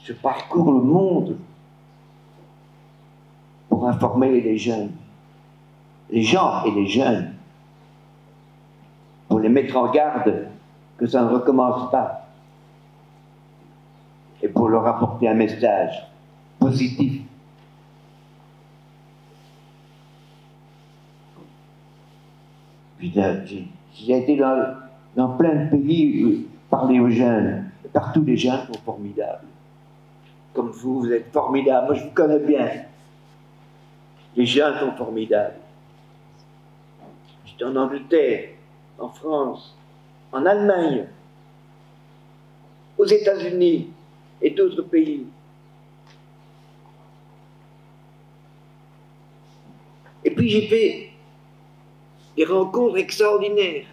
je parcours le monde pour informer les jeunes. Les gens et les jeunes. Pour les mettre en garde que ça ne recommence pas. Et pour leur apporter un message positif. Puis j'ai été dans plein de pays parler aux jeunes. Et partout les jeunes sont formidables. Comme vous êtes formidables. Moi je vous connais bien. Les jeunes sont formidables. J'étais en Angleterre, en France, en Allemagne, aux États-Unis et d'autres pays. Et puis j'ai fait des rencontres extraordinaires.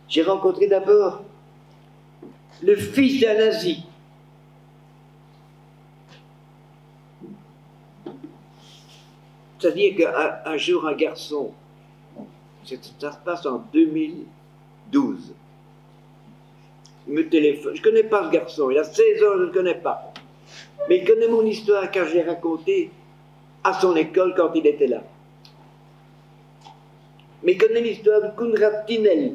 J'ai rencontré d'abord le fils d'un nazi. C'est-à-dire qu'un jour, un garçon, ça se passe en 2012, il me téléphone. Je ne connais pas ce garçon, il a 16 ans, je ne le connais pas. Mais il connaît mon histoire car je l'ai racontée à son école quand il était là. Mais il connaît l'histoire de Konrad Tinel.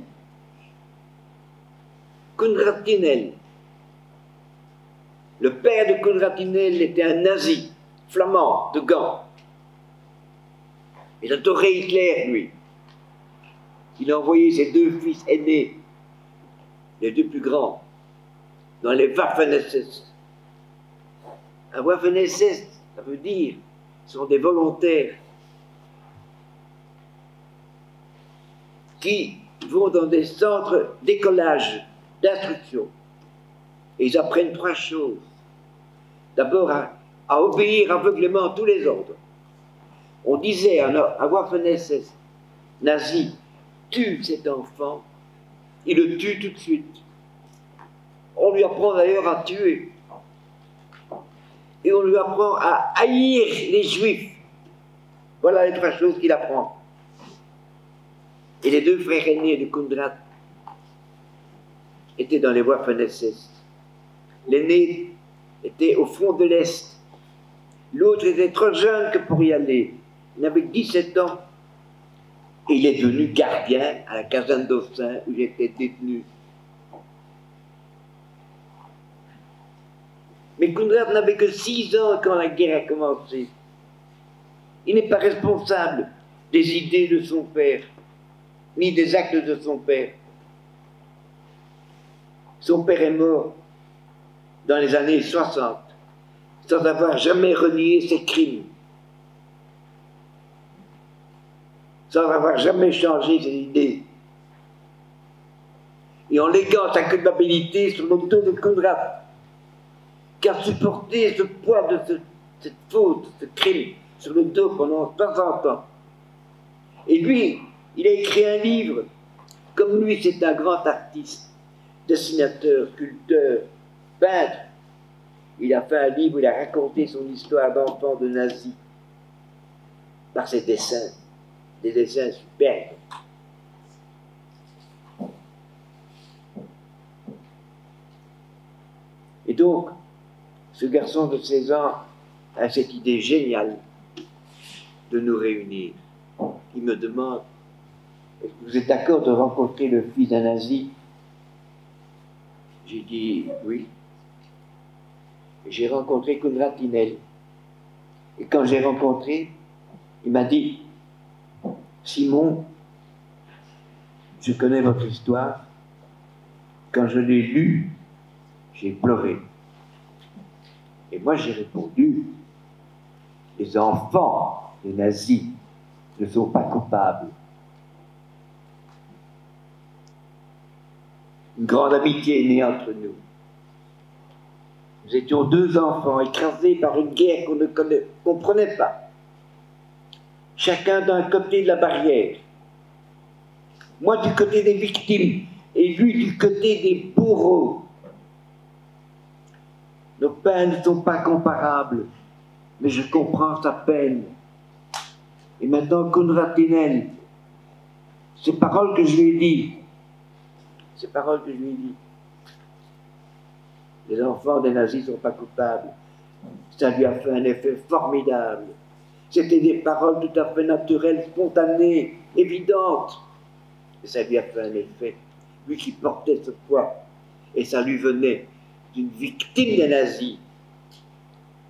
Konrad Tinel. Le père de Konrad Tinel était un nazi, flamand, de Gand. Il adorait Hitler, lui. Il a envoyé ses 2 fils aînés, les 2 plus grands, dans les Waffen-SS. Un Waffen-SS, ça veut dire, ce sont des volontaires qui vont dans des centres d'écolage, d'instruction. Et ils apprennent 3 choses. D'abord, à obéir aveuglément à tous les ordres. On disait à Waffen-SS, nazi, tue cet enfant, il le tue tout de suite. On lui apprend d'ailleurs à tuer. Et on lui apprend à haïr les juifs. Voilà les trois choses qu'il apprend. Et les deux frères aînés de Kundrat étaient dans les Waffen-SS. L'aîné était au front de l'Est. L'autre était trop jeune que pour y aller. Il n'avait que 17 ans. Et il est devenu gardien à la caserne d'Austin où j'étais détenu. Mais Kundrat n'avait que 6 ans quand la guerre a commencé. Il n'est pas responsable des idées de son père, ni des actes de son père. Son père est mort dans les années 60, sans avoir jamais renié ses crimes, sans avoir jamais changé ses idées, et en léguant sa culpabilité sur le dos de Kundrat, qui a supporté ce poids de cette faute, ce crime, sur le dos pendant 60 ans. Et lui, il a écrit un livre. Comme lui, c'est un grand artiste, dessinateur, sculpteur, peintre. Il a fait un livre où il a raconté son histoire d'enfant de nazi par ses dessins, des dessins superbes. Et donc, ce garçon de 16 ans a cette idée géniale de nous réunir. Il me demande, est-ce que vous êtes d'accord de rencontrer le fils d'un nazi? J'ai dit oui. J'ai rencontré Kundrat Tinel. Et quand j'ai rencontré, il m'a dit, Simon, je connais votre histoire. Quand je l'ai lu, j'ai pleuré. Et moi j'ai répondu, les enfants des nazis ne sont pas coupables. Une grande amitié est née entre nous. Nous étions 2 enfants écrasés par une guerre qu'on ne comprenait pas. Chacun d'un côté de la barrière. Moi du côté des victimes et lui du côté des bourreaux. Nos peines ne sont pas comparables, mais je comprends sa peine. Et maintenant, Kundrat Tinel, ces paroles que je lui ai dites, les enfants des nazis ne sont pas coupables, ça lui a fait un effet formidable. C'était des paroles tout à fait naturelles, spontanées, évidentes. Et ça lui a fait un effet. Lui qui portait ce poids, et ça lui venait d'une victime des nazis.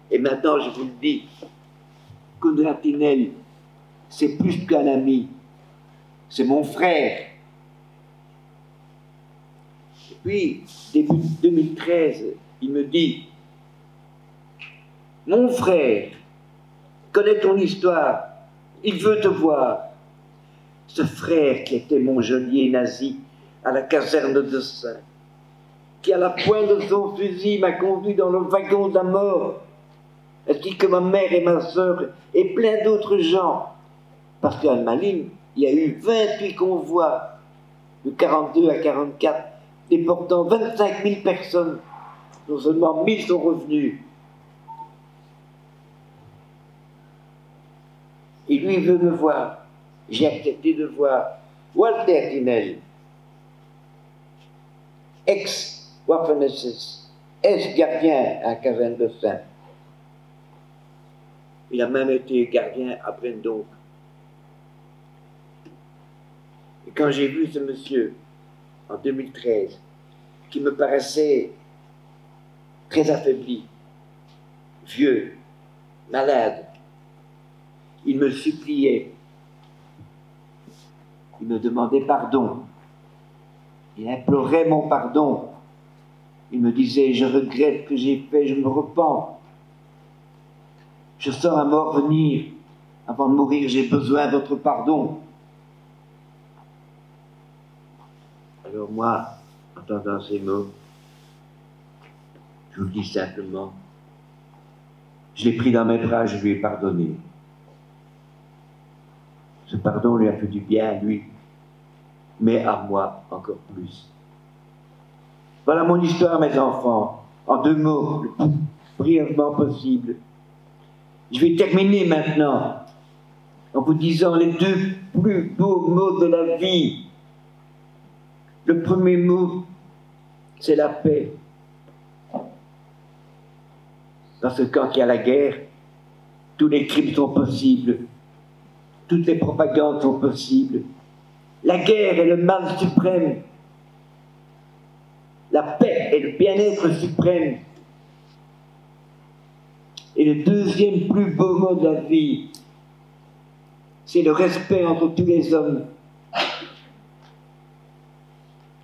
Et maintenant, je vous le dis, Kundrat Tinel, c'est plus qu'un ami, c'est mon frère. Et puis, début 2013, il me dit, mon frère connaît ton histoire, il veut te voir. Ce frère qui était mon geôlier nazi à la caserne d'Austin, qui à la pointe de son fusil m'a conduit dans le wagon de la mort, ainsi que ma mère et ma soeur et plein d'autres gens. Parce qu'à Al-Malim, il y a eu 28 convois de 42 à 44, déportant 25 000 personnes, dont seulement 1000 sont revenus. Et lui, il veut me voir. J'ai accepté de voir Walter Tinel, ex-Waffen-SS, ex-gardien à la caserne d'Austin. Il a même été gardien à Brendonk. Et quand j'ai vu ce monsieur, en 2013, qui me paraissait très affaibli, vieux, malade, il me suppliait, il me demandait pardon, il implorait mon pardon, il me disait, je regrette ce que j'ai fait, je me repens, je sens la mort venir, avant de mourir j'ai besoin de votre pardon. Alors moi, entendant ces mots, je vous le dis simplement, je l'ai pris dans mes bras, je lui ai pardonné. Ce pardon lui a fait du bien à lui, mais à moi encore plus. Voilà mon histoire, mes enfants, en 2 mots, le plus brièvement possible. Je vais terminer maintenant en vous disant les deux plus beaux mots de la vie. Le premier mot, c'est la paix. Parce que quand il y a la guerre, tous les crimes sont possibles, toutes les propagandes sont possibles. La guerre est le mal suprême. La paix est le bien-être suprême. Et le deuxième plus beau mot de la vie, c'est le respect entre tous les hommes.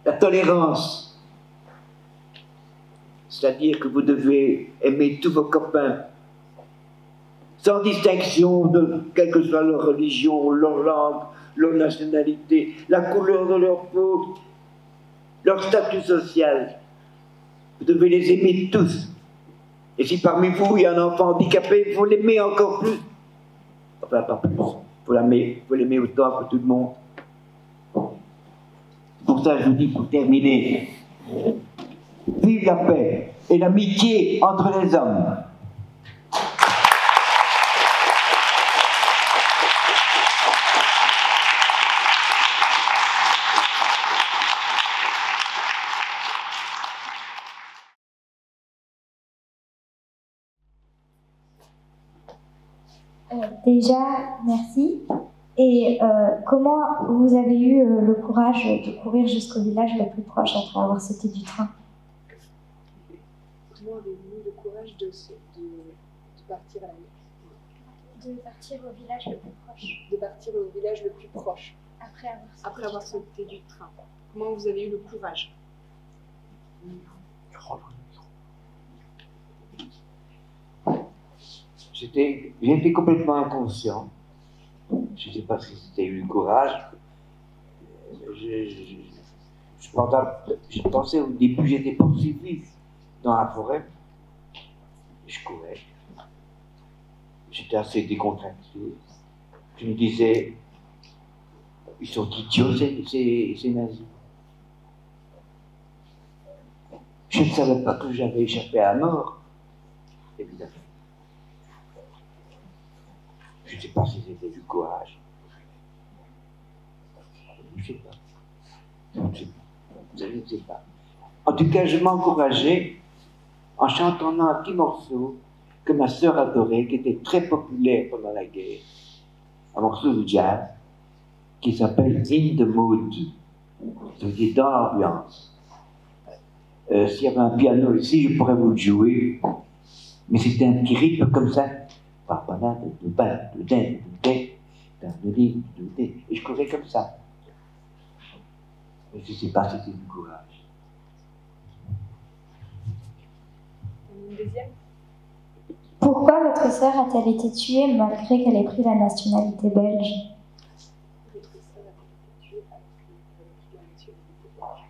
La tolérance. C'est-à-dire que vous devez aimer tous vos copains, sans distinction de quelle que soit leur religion, leur langue, leur nationalité, la couleur de leur peau, leur statut social. Vous devez les aimer tous. Et si parmi vous, il y a un enfant handicapé, il faut l'aimer encore plus. Enfin, pas plus. Il faut l'aimer autant que tout le monde. Pour ça, je vous dis, pour terminer, vive la paix et l'amitié entre les hommes. Déjà, merci. Et comment vous avez eu le courage de courir jusqu'au village le plus proche après avoir sauté du train? Comment avez-vous eu le courage de partir à la mer? De partir au village le plus proche. De partir au village le plus proche. Après avoir sauté du train. Comment vous avez eu le courage? J'étais complètement inconscient. Je ne sais pas si c'était eu le courage. Je pensais au début, j'étais poursuivi dans la forêt. Je courais. J'étais assez décontracté. Je me disais, ils sont idiots ces nazis. Je ne savais pas que j'avais échappé à la mort, évidemment. Je ne sais pas si c'était du courage. Je ne sais pas. Je ne sais pas. En tout cas, je m'encourageais en chantant un petit morceau que ma sœur adorait, qui était très populaire pendant la guerre. Un morceau de jazz qui s'appelle In the Mood. Ça veut dire dans l'ambiance. S'il y avait un piano ici, je pourrais vous le jouer. Mais c'était un petit rythme comme ça. Et je courais comme ça. Mais je ne sais pas si c'était du courage. Une deuxième? Pourquoi votre sœur a-t-elle été tuée malgré qu'elle ait pris la nationalité belge? Votre sœur a été tuée alors qu'elle avait pris la nationalité belge.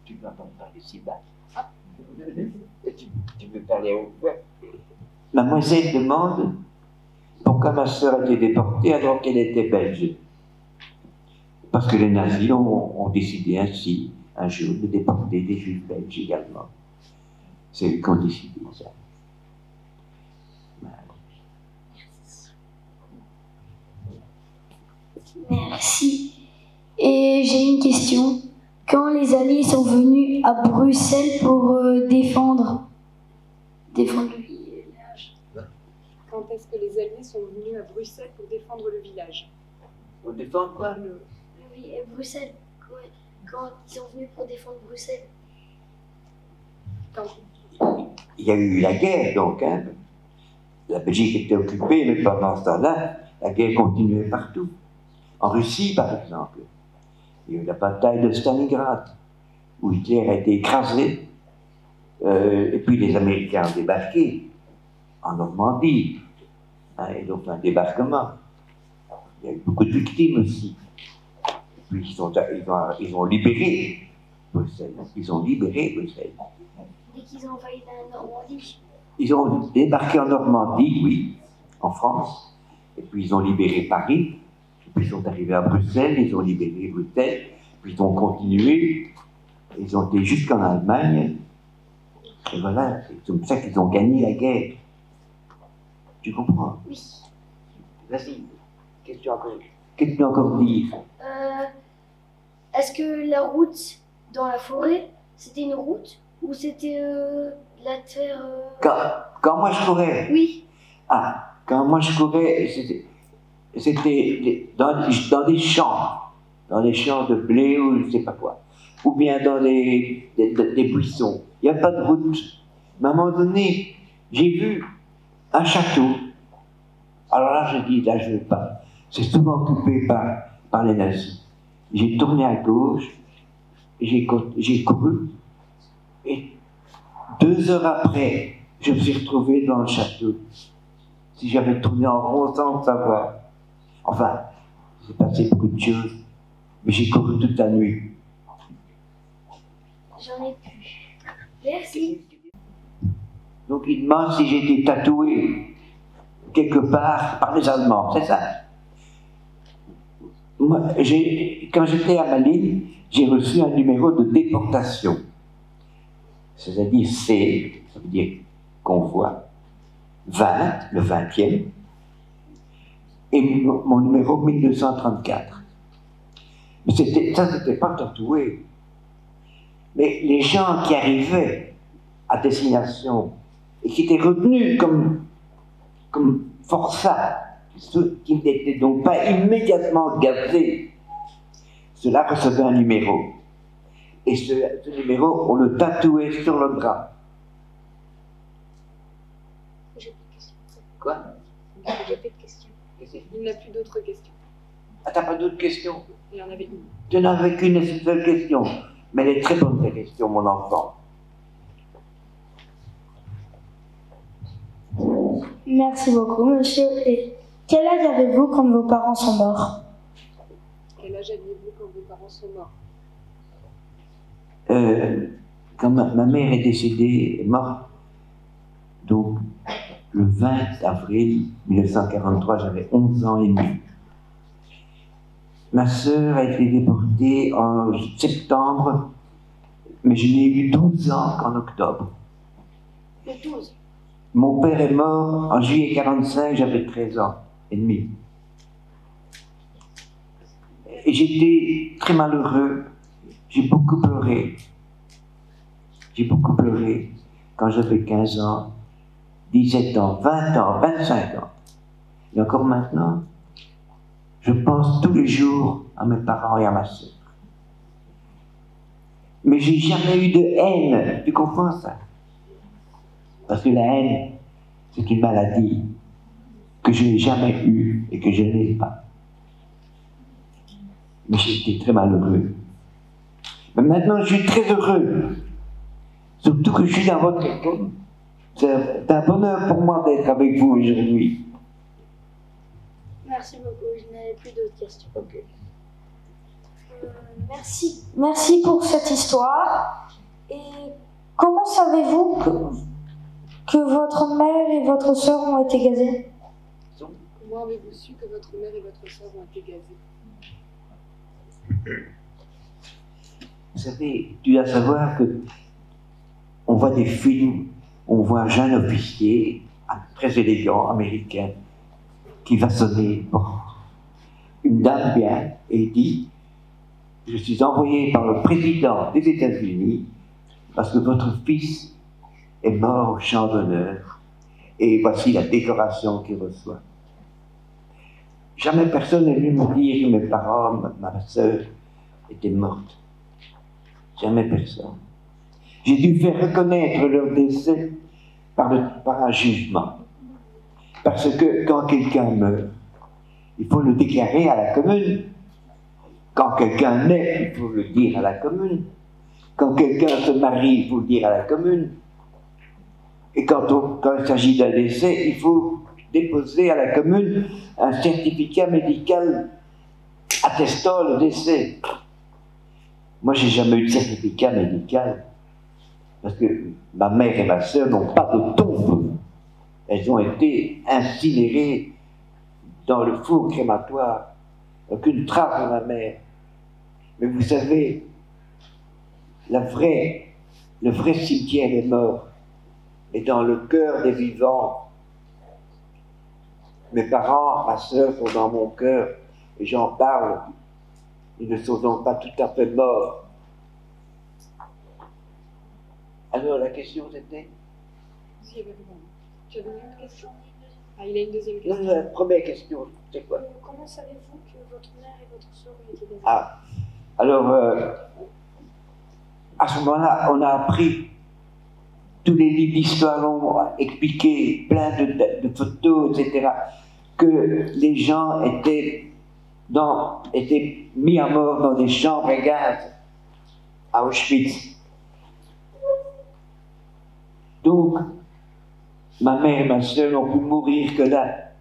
Tu veux entendre parler si bas? Tu veux parler au peuple? Mademoiselle demande pourquoi ma sœur a été déportée alors qu'elle était belge. Parce que les nazis ont décidé ainsi, un jour, de déporter des juifs belges également. C'est eux qui ont décidé ça. Merci. Et j'ai une question. Quand les Alliés sont venus à Bruxelles pour défendre le village. Quand est-ce que les Alliés sont venus à Bruxelles pour défendre le village? Pour défendre quoi? Oui, Bruxelles. Quand ils sont venus pour défendre Bruxelles. Il y a eu la guerre, donc. Hein. La Belgique était occupée, mais pendant ce temps-là, la guerre continuait partout. En Russie, par exemple, il y a eu la bataille de Stalingrad, où Hitler a été écrasé, et puis les Américains ont débarqué en Normandie, hein, et donc un débarquement. Il y a eu beaucoup de victimes aussi. Et puis ils ont libéré Bruxelles. Ils ont libéré Bruxelles. Dès qu'ils ont envahi la Normandie. Ils ont débarqué en Normandie, oui, en France, et puis ils ont libéré Paris. Puis ils sont arrivés à Bruxelles, ils ont libéré Bruxelles, puis ils ont continué, ils ont été jusqu'en Allemagne, et voilà, c'est comme ça qu'ils ont gagné la guerre. Tu comprends? Oui. Vas-y. Qu'est-ce que tu peux encore dire? Est-ce que la route dans la forêt, c'était une route ou c'était la terre Quand moi je courais, Oui. quand moi je courais, c'était dans des champs de blé ou je ne sais pas quoi, ou bien dans des buissons. Il n'y a pas de route. Mais à un moment donné, j'ai vu un château. Alors là, je dis, là, je ne veux pas. C'est souvent occupé par les nazis. J'ai tourné à gauche, j'ai couru, et 2 heures après, je me suis retrouvé dans le château. Si j'avais tourné en rond sans le savoir. Enfin, il s'est passé beaucoup de choses, mais j'ai couru toute la nuit. J'en ai plus. Merci. Donc il demande si j'ai été tatoué quelque part par les Allemands, c'est ça. Moi, quand j'étais à Malines, j'ai reçu un numéro de déportation. C'est-à-dire C, ça veut dire convoi, 20, le 20e, et mon numéro 1234. Mais ça, c'était pas tatoué. Mais les gens qui arrivaient à destination et qui étaient retenus comme forçats, ceux qui n'étaient donc pas immédiatement gazés, ceux-là recevaient un numéro. Et ce numéro, on le tatouait sur le bras. J'ai plus de questions. Quoi? J'ai plus de questions. Il n'a plus d'autres questions. Ah, t'as pas d'autres questions? Il y en avait une. Tu n'en avais qu'une seule question. Mais elle est très bonne, ta question, mon enfant. Merci beaucoup, monsieur. Et quel âge avez-vous quand vos parents sont morts? Quel âge aviez-vous quand vos parents sont morts? Quand ma mère est décédée, est morte, donc le 20 avril 1943, j'avais 11 ans et demi. Ma sœur a été déportée en septembre, mais je n'ai eu 12 ans qu'en octobre. Le 12. Mon père est mort en juillet 45, j'avais 13 ans et demi. Et j'étais très malheureux, j'ai beaucoup pleuré. J'ai beaucoup pleuré quand j'avais 15 ans, 17 ans, 20 ans, 25 ans. Et encore maintenant, je pense tous les jours à mes parents et à ma sœur. Mais j'ai jamais eu de haine, tu comprends ça? Parce que la haine, c'est une maladie que je n'ai jamais eue et que je n'ai pas. Mais j'ai été très malheureux. Mais maintenant, je suis très heureux. Surtout que je suis dans votre école. C'est un bonheur pour moi d'être avec vous aujourd'hui. Merci beaucoup, je n'avais plus d'autres questions. Okay. Merci. Merci pour cette histoire. Et comment savez-vous que votre mère et votre sœur ont été gazées? Comment avez-vous su que votre mère et votre sœur ont été gazées? Vous savez, tu dois savoir que on voit des films, on voit un jeune officier, très élégant, américain, qui va sonner porte. Une dame vient et dit: je suis envoyé par le président des États-Unis parce que votre fils est mort au champ d'honneur et voici la décoration qu'il reçoit. Jamais personne n'est venu me dire que mes parents, ma soeur, étaient mortes. Jamais personne. J'ai dû faire reconnaître leur décès par un jugement. Parce que quand quelqu'un meurt, il faut le déclarer à la commune. Quand quelqu'un naît, il faut le dire à la commune. Quand quelqu'un se marie, il faut le dire à la commune. Et quand il s'agit d'un décès, il faut déposer à la commune un certificat médical attestant le décès. Moi, j'ai jamais eu de certificat médical parce que ma mère et ma sœur n'ont pas de tombe. Elles ont été incinérées dans le four crématoire. Aucune trace de ma mère. Mais vous savez, le vrai cimetière des morts est dans le cœur des vivants. Mes parents, ma sœur sont dans mon cœur et j'en parle. Ils ne sont donc pas tout à fait morts. Alors la question c'était? Tu avais une autre question? Ah, il a une deuxième Non, question. la première question, c'est quoi? Comment savez-vous que votre mère et votre sœur ont été des amis? Ah, alors, à ce moment-là, on a appris, tous les livres d'histoire l'ont expliqué, plein de photos, etc., que les gens étaient mis à mort dans des chambres à gaz à Auschwitz. Donc, ma mère et ma soeur n'ont pu mourir que là.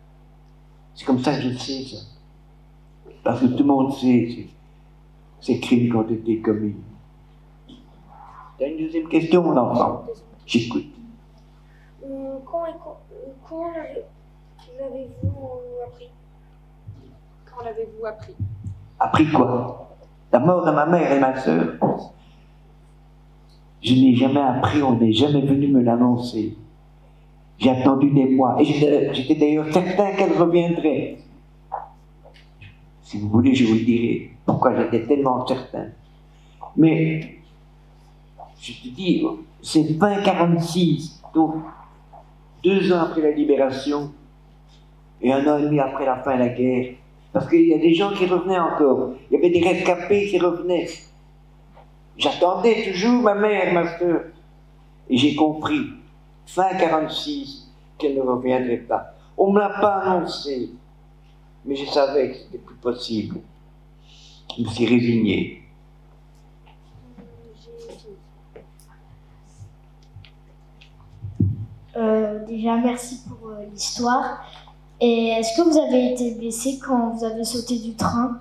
C'est comme ça que je sais ça. Parce que tout le monde sait ces crimes qui ont été commis. T'as une deuxième question, mon enfant? J'écoute. Quand l'avez-vous appris? Quand l'avez-vous appris? Appris quoi? La mort de ma mère et ma sœur. Je n'ai jamais appris, on n'est jamais venu me l'annoncer. J'ai attendu des mois, et j'étais d'ailleurs certain qu'elle reviendrait. Si vous voulez, je vous le dirai pourquoi j'étais tellement certain. Mais, je te dis, c'est fin 1946, donc 2 ans après la libération, et 1 an et demi après la fin de la guerre. Parce qu'il y a des gens qui revenaient encore. Il y avait des rescapés qui revenaient. J'attendais toujours ma mère, ma soeur. Et j'ai compris, fin 1946, qu'elle ne reviendrait pas. On ne me l'a pas annoncé. Mais je savais que c'était plus possible. Je me suis résigné. Déjà, merci pour l'histoire. Et est-ce que vous avez été blessé quand vous avez sauté du train?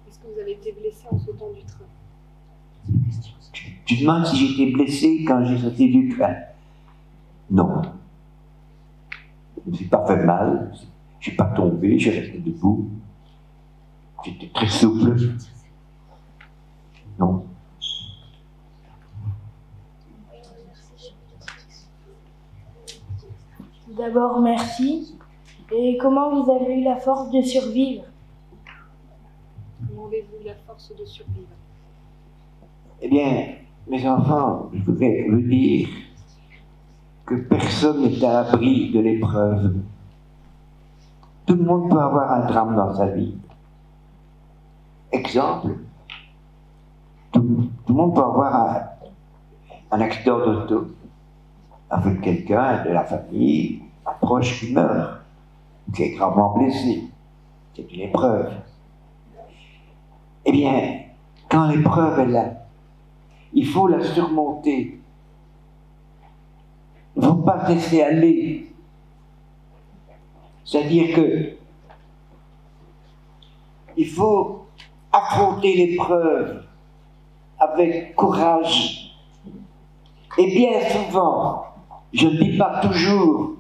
Est-ce que vous avez été blessé en sautant du train? Tu demandes si j'étais blessé quand j'ai sauté du train? Non. Je ne me suis pas fait mal. Je ne suis pas tombé, j'ai resté debout. J'étais très souple. Non. D'abord, merci. Et comment vous avez eu la force de survivre? Comment avez-vous eu la force de survivre? Eh bien, mes enfants, je voudrais vous dire que personne n'est à l'abri de l'épreuve. Tout le monde peut avoir un drame dans sa vie. Exemple, tout le monde peut avoir un accident d'auto avec quelqu'un de la famille, un proche qui meurt, qui est gravement blessé. C'est une épreuve. Eh bien, quand l'épreuve est là, il faut la surmonter. Il ne faut pas se laisser aller. C'est-à-dire que il faut affronter l'épreuve avec courage. Et bien souvent, je ne dis pas toujours,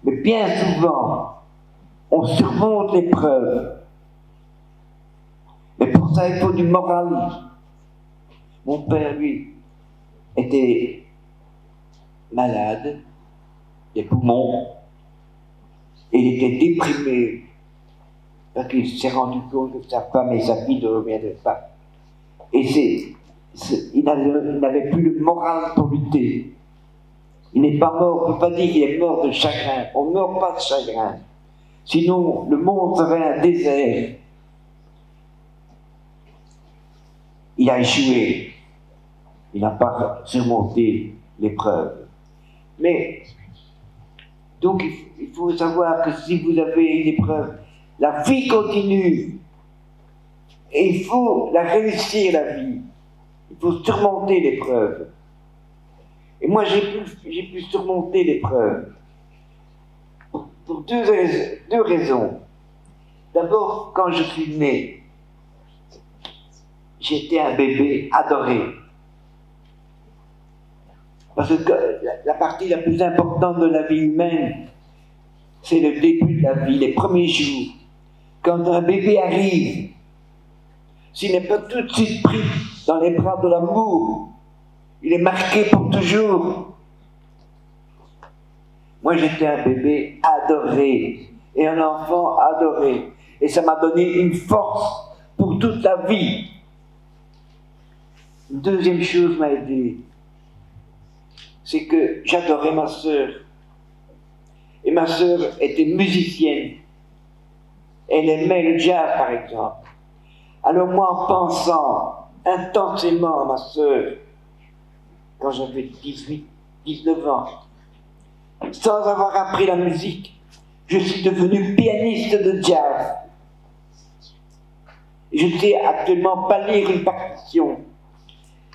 mais bien souvent, on surmonte l'épreuve. Mais pour ça, il faut du moral. Mon père, lui, était malade, des poumons, et il était déprimé, parce qu'il s'est rendu compte que sa femme et sa fille ne reviendraient pas. Et il n'avait plus le moral pour lutter. Il n'est pas mort, on ne peut pas dire qu'il est mort de chagrin. On ne meurt pas de chagrin. Sinon, le monde serait un désert. Il a échoué. Il n'a pas surmonté l'épreuve. Mais, donc, il faut savoir que si vous avez une épreuve, la vie continue. Et il faut la réussir, la vie. Il faut surmonter l'épreuve. Et moi, j'ai pu surmonter l'épreuve. Pour deux raisons. D'abord, quand je suis né, j'étais un bébé adoré. Parce que la partie la plus importante de la vie humaine, c'est le début de la vie, les premiers jours. Quand un bébé arrive, s'il n'est pas tout de suite pris dans les bras de l'amour, il est marqué pour toujours. Moi, j'étais un bébé adoré et un enfant adoré. Et ça m'a donné une force pour toute la vie. Une deuxième chose m'a aidé, c'est que j'adorais ma sœur. Et ma sœur était musicienne. Elle aimait le jazz, par exemple. Alors moi, en pensant intensément à ma sœur, quand j'avais 18, 19 ans, sans avoir appris la musique, je suis devenu pianiste de jazz. Je ne sais actuellement pas lire une partition.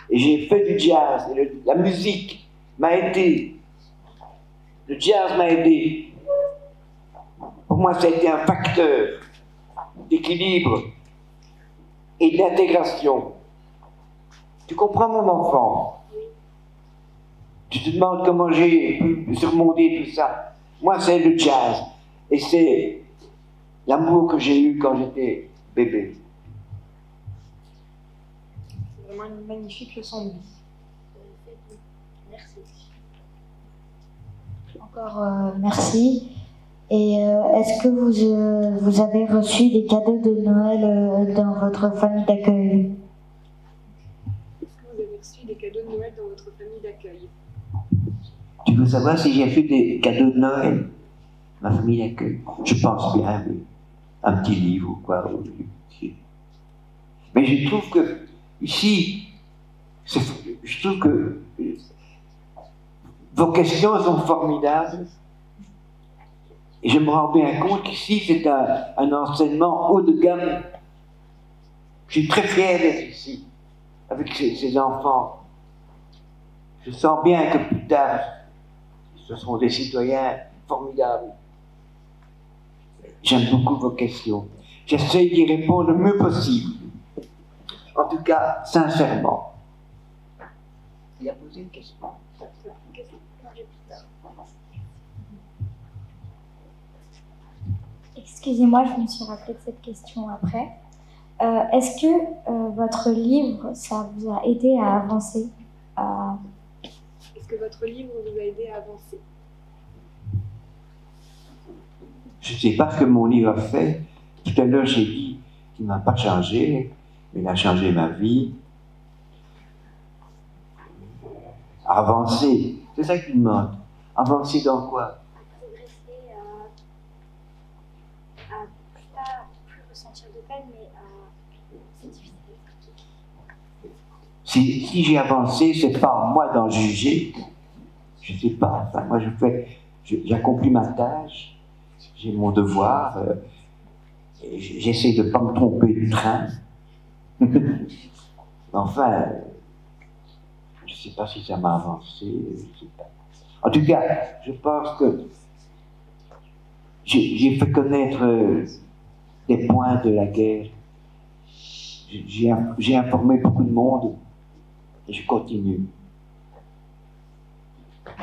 Et j'ai fait du jazz. Et la musique m'a aidé. Le jazz m'a aidé. Pour moi, ça a été un facteur d'équilibre et d'intégration. Tu comprends, mon enfant? Tu te demandes comment j'ai pu surmonter tout ça. Moi, c'est le jazz. Et c'est l'amour que j'ai eu quand j'étais bébé. C'est vraiment une magnifique leçon de vie. Merci. Encore merci. Et est-ce que vous avez reçu des cadeaux de Noël dans votre famille d'accueil? Est-ce que vous avez reçu des cadeaux de Noël dans votre famille d'accueil? Tu veux savoir si j'ai fait des cadeaux de Noël? Ma famille d'accueil. Je pense bien, oui. Un petit livre ou quoi. Mais je trouve que, ici, je trouve que vos questions sont formidables. Et je me rends bien compte qu'ici, c'est un enseignement haut de gamme. Je suis très fier d'être ici, avec ces enfants. Je sens bien que plus tard, ce seront des citoyens formidables. J'aime beaucoup vos questions. J'essaie d'y répondre le mieux possible. En tout cas, sincèrement. Il a posé une question. Excusez-moi, je me suis rappelé de cette question après. Est-ce que votre livre, ça vous a aidé à avancer Est-ce que votre livre vous a aidé à avancer? Je ne sais pas ce que mon livre a fait. Tout à l'heure, j'ai dit qu'il ne m'a pas changé, mais il a changé ma vie. Avancer, c'est ça qu'il demande. Avancer dans quoi? Progresser à pas plus ressentir de peine, mais c'est difficile d'expliquer. Si j'ai avancé, c'est pas à moi d'en juger. Je ne sais pas. Enfin, moi, j'accomplis ma tâche. J'ai mon devoir, j'essaie de ne pas me tromper de train. Enfin, je ne sais pas si ça m'a avancé, je ne sais pas. En tout cas, je pense que j'ai fait connaître des points de la guerre. J'ai informé beaucoup de monde et je continue.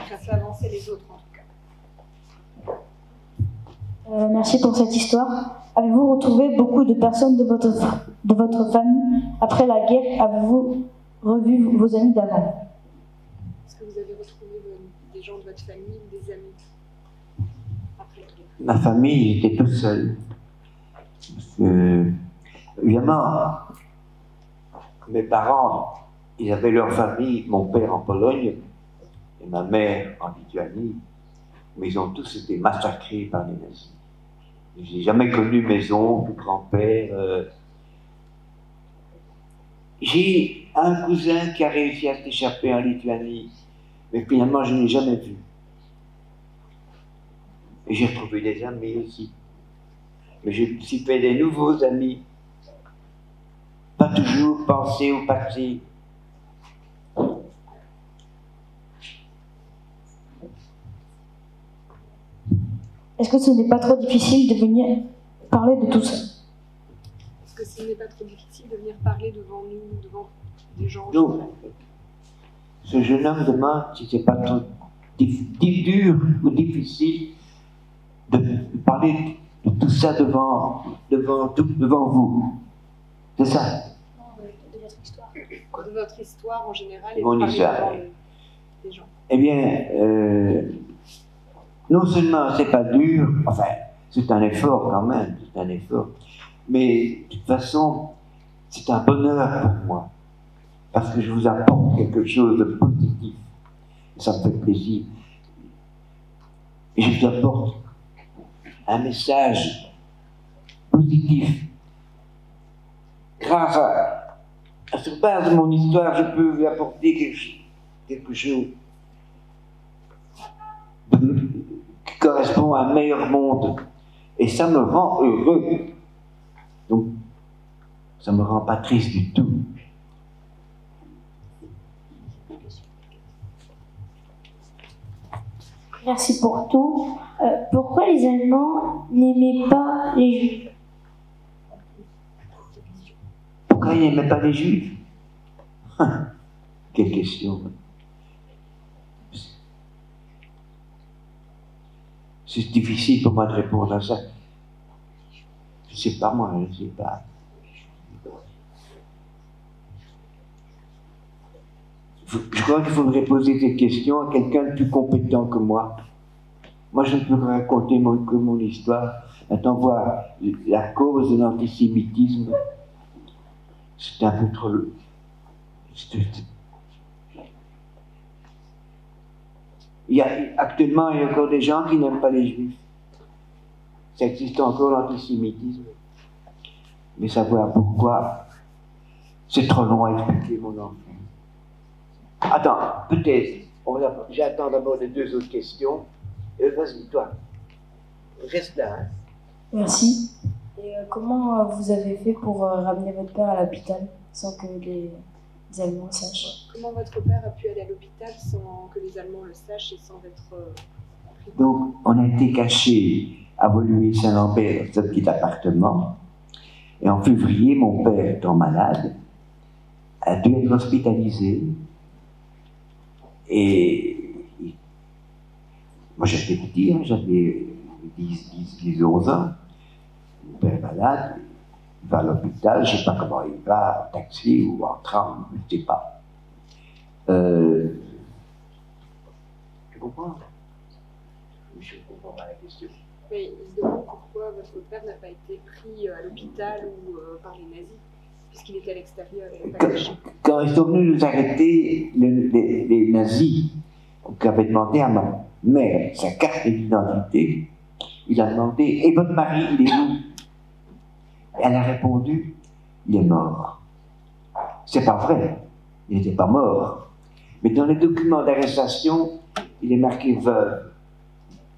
Ça fait avancer les autres en tout cas. Merci pour cette histoire. Avez-vous retrouvé beaucoup de personnes de votre famille après la guerre? Avez-vous revu vos amis d'avant? Est-ce que vous avez retrouvé des gens de votre famille, des amis après la guerre? Ma famille, j'étais tout seul. Parce que, évidemment, mes parents, ils avaient leur famille, mon père en Pologne et ma mère en Lituanie, mais ils ont tous été massacrés par les nazis. Je n'ai jamais connu mes oncles, grands-pères. J'ai un cousin qui a réussi à s'échapper en Lituanie, mais finalement je ne l'ai jamais vu. Et j'ai retrouvé des amis aussi. Mais je me suis fait des nouveaux amis. Pas toujours penser au passé. Est-ce que ce n'est pas trop difficile de venir parler de tout ça? Est-ce que ce n'est pas trop difficile de venir parler devant nous, devant des gens? Non. Ce jeune homme demande si c'est pas trop dur ou difficile de parler de tout ça devant vous. C'est ça? De votre histoire. De votre histoire en général et de Mon parler histoire. devant des gens. Eh bien, Non seulement c'est pas dur, enfin, c'est un effort quand même, c'est un effort, mais de toute façon, c'est un bonheur pour moi, parce que je vous apporte quelque chose de positif. Ça me fait plaisir. Et je vous apporte un message positif. Grâce sur base de mon histoire, je peux vous apporter quelque chose qui correspond à un meilleur monde. Et ça me rend heureux. Donc, ça ne me rend pas triste du tout. Merci pour tout. Pourquoi les Allemands n'aimaient pas les Juifs? Pourquoi ils n'aimaient pas les Juifs? Quelle question. C'est difficile pour moi de répondre à ça. Je ne sais pas, moi, je ne sais pas. Je crois qu'il faudrait poser cette question à quelqu'un de plus compétent que moi. Moi, je ne peux raconter que mon histoire. Maintenant, voir la cause de l'antisémitisme, c'est un peu trop... Actuellement, il y a encore des gens qui n'aiment pas les Juifs. Ça existe encore l'antisémitisme. Mais savoir pourquoi, c'est trop long à expliquer, mon enfant. Attends, peut-être, j'attends d'abord les deux autres questions. Vas-y, toi, reste là. Hein. Merci. Et comment vous avez fait pour ramener votre père à l'hôpital sans que les Allemands sachent? Comment votre père a pu aller à l'hôpital sans que les Allemands le sachent et sans être pris? Donc, on a été cachés à Woluwe-Saint-Lambert, dans ce petit appartement. Et en février, mon père, étant malade, a dû être hospitalisé. Et moi, j'étais petit, hein, j'avais 10-11 ans. Mon père est malade, il va à l'hôpital, je ne sais pas comment il va, en taxi ou en tram, je ne sais pas. Tu comprends? Je ne comprends pas la question. Mais il se demande pourquoi votre père n'a pas été pris à l'hôpital ou par les nazis, puisqu'il était à l'extérieur et pas caché. Quand ils sont venus nous arrêter, les nazis, qui avaient demandé à ma mère sa carte d'identité, il a demandé « Et votre mari, il est où ?» Elle a répondu « Il est mort. » C'est pas vrai, il n'était pas mort. Mais dans les documents d'arrestation, il est marqué « veuve ».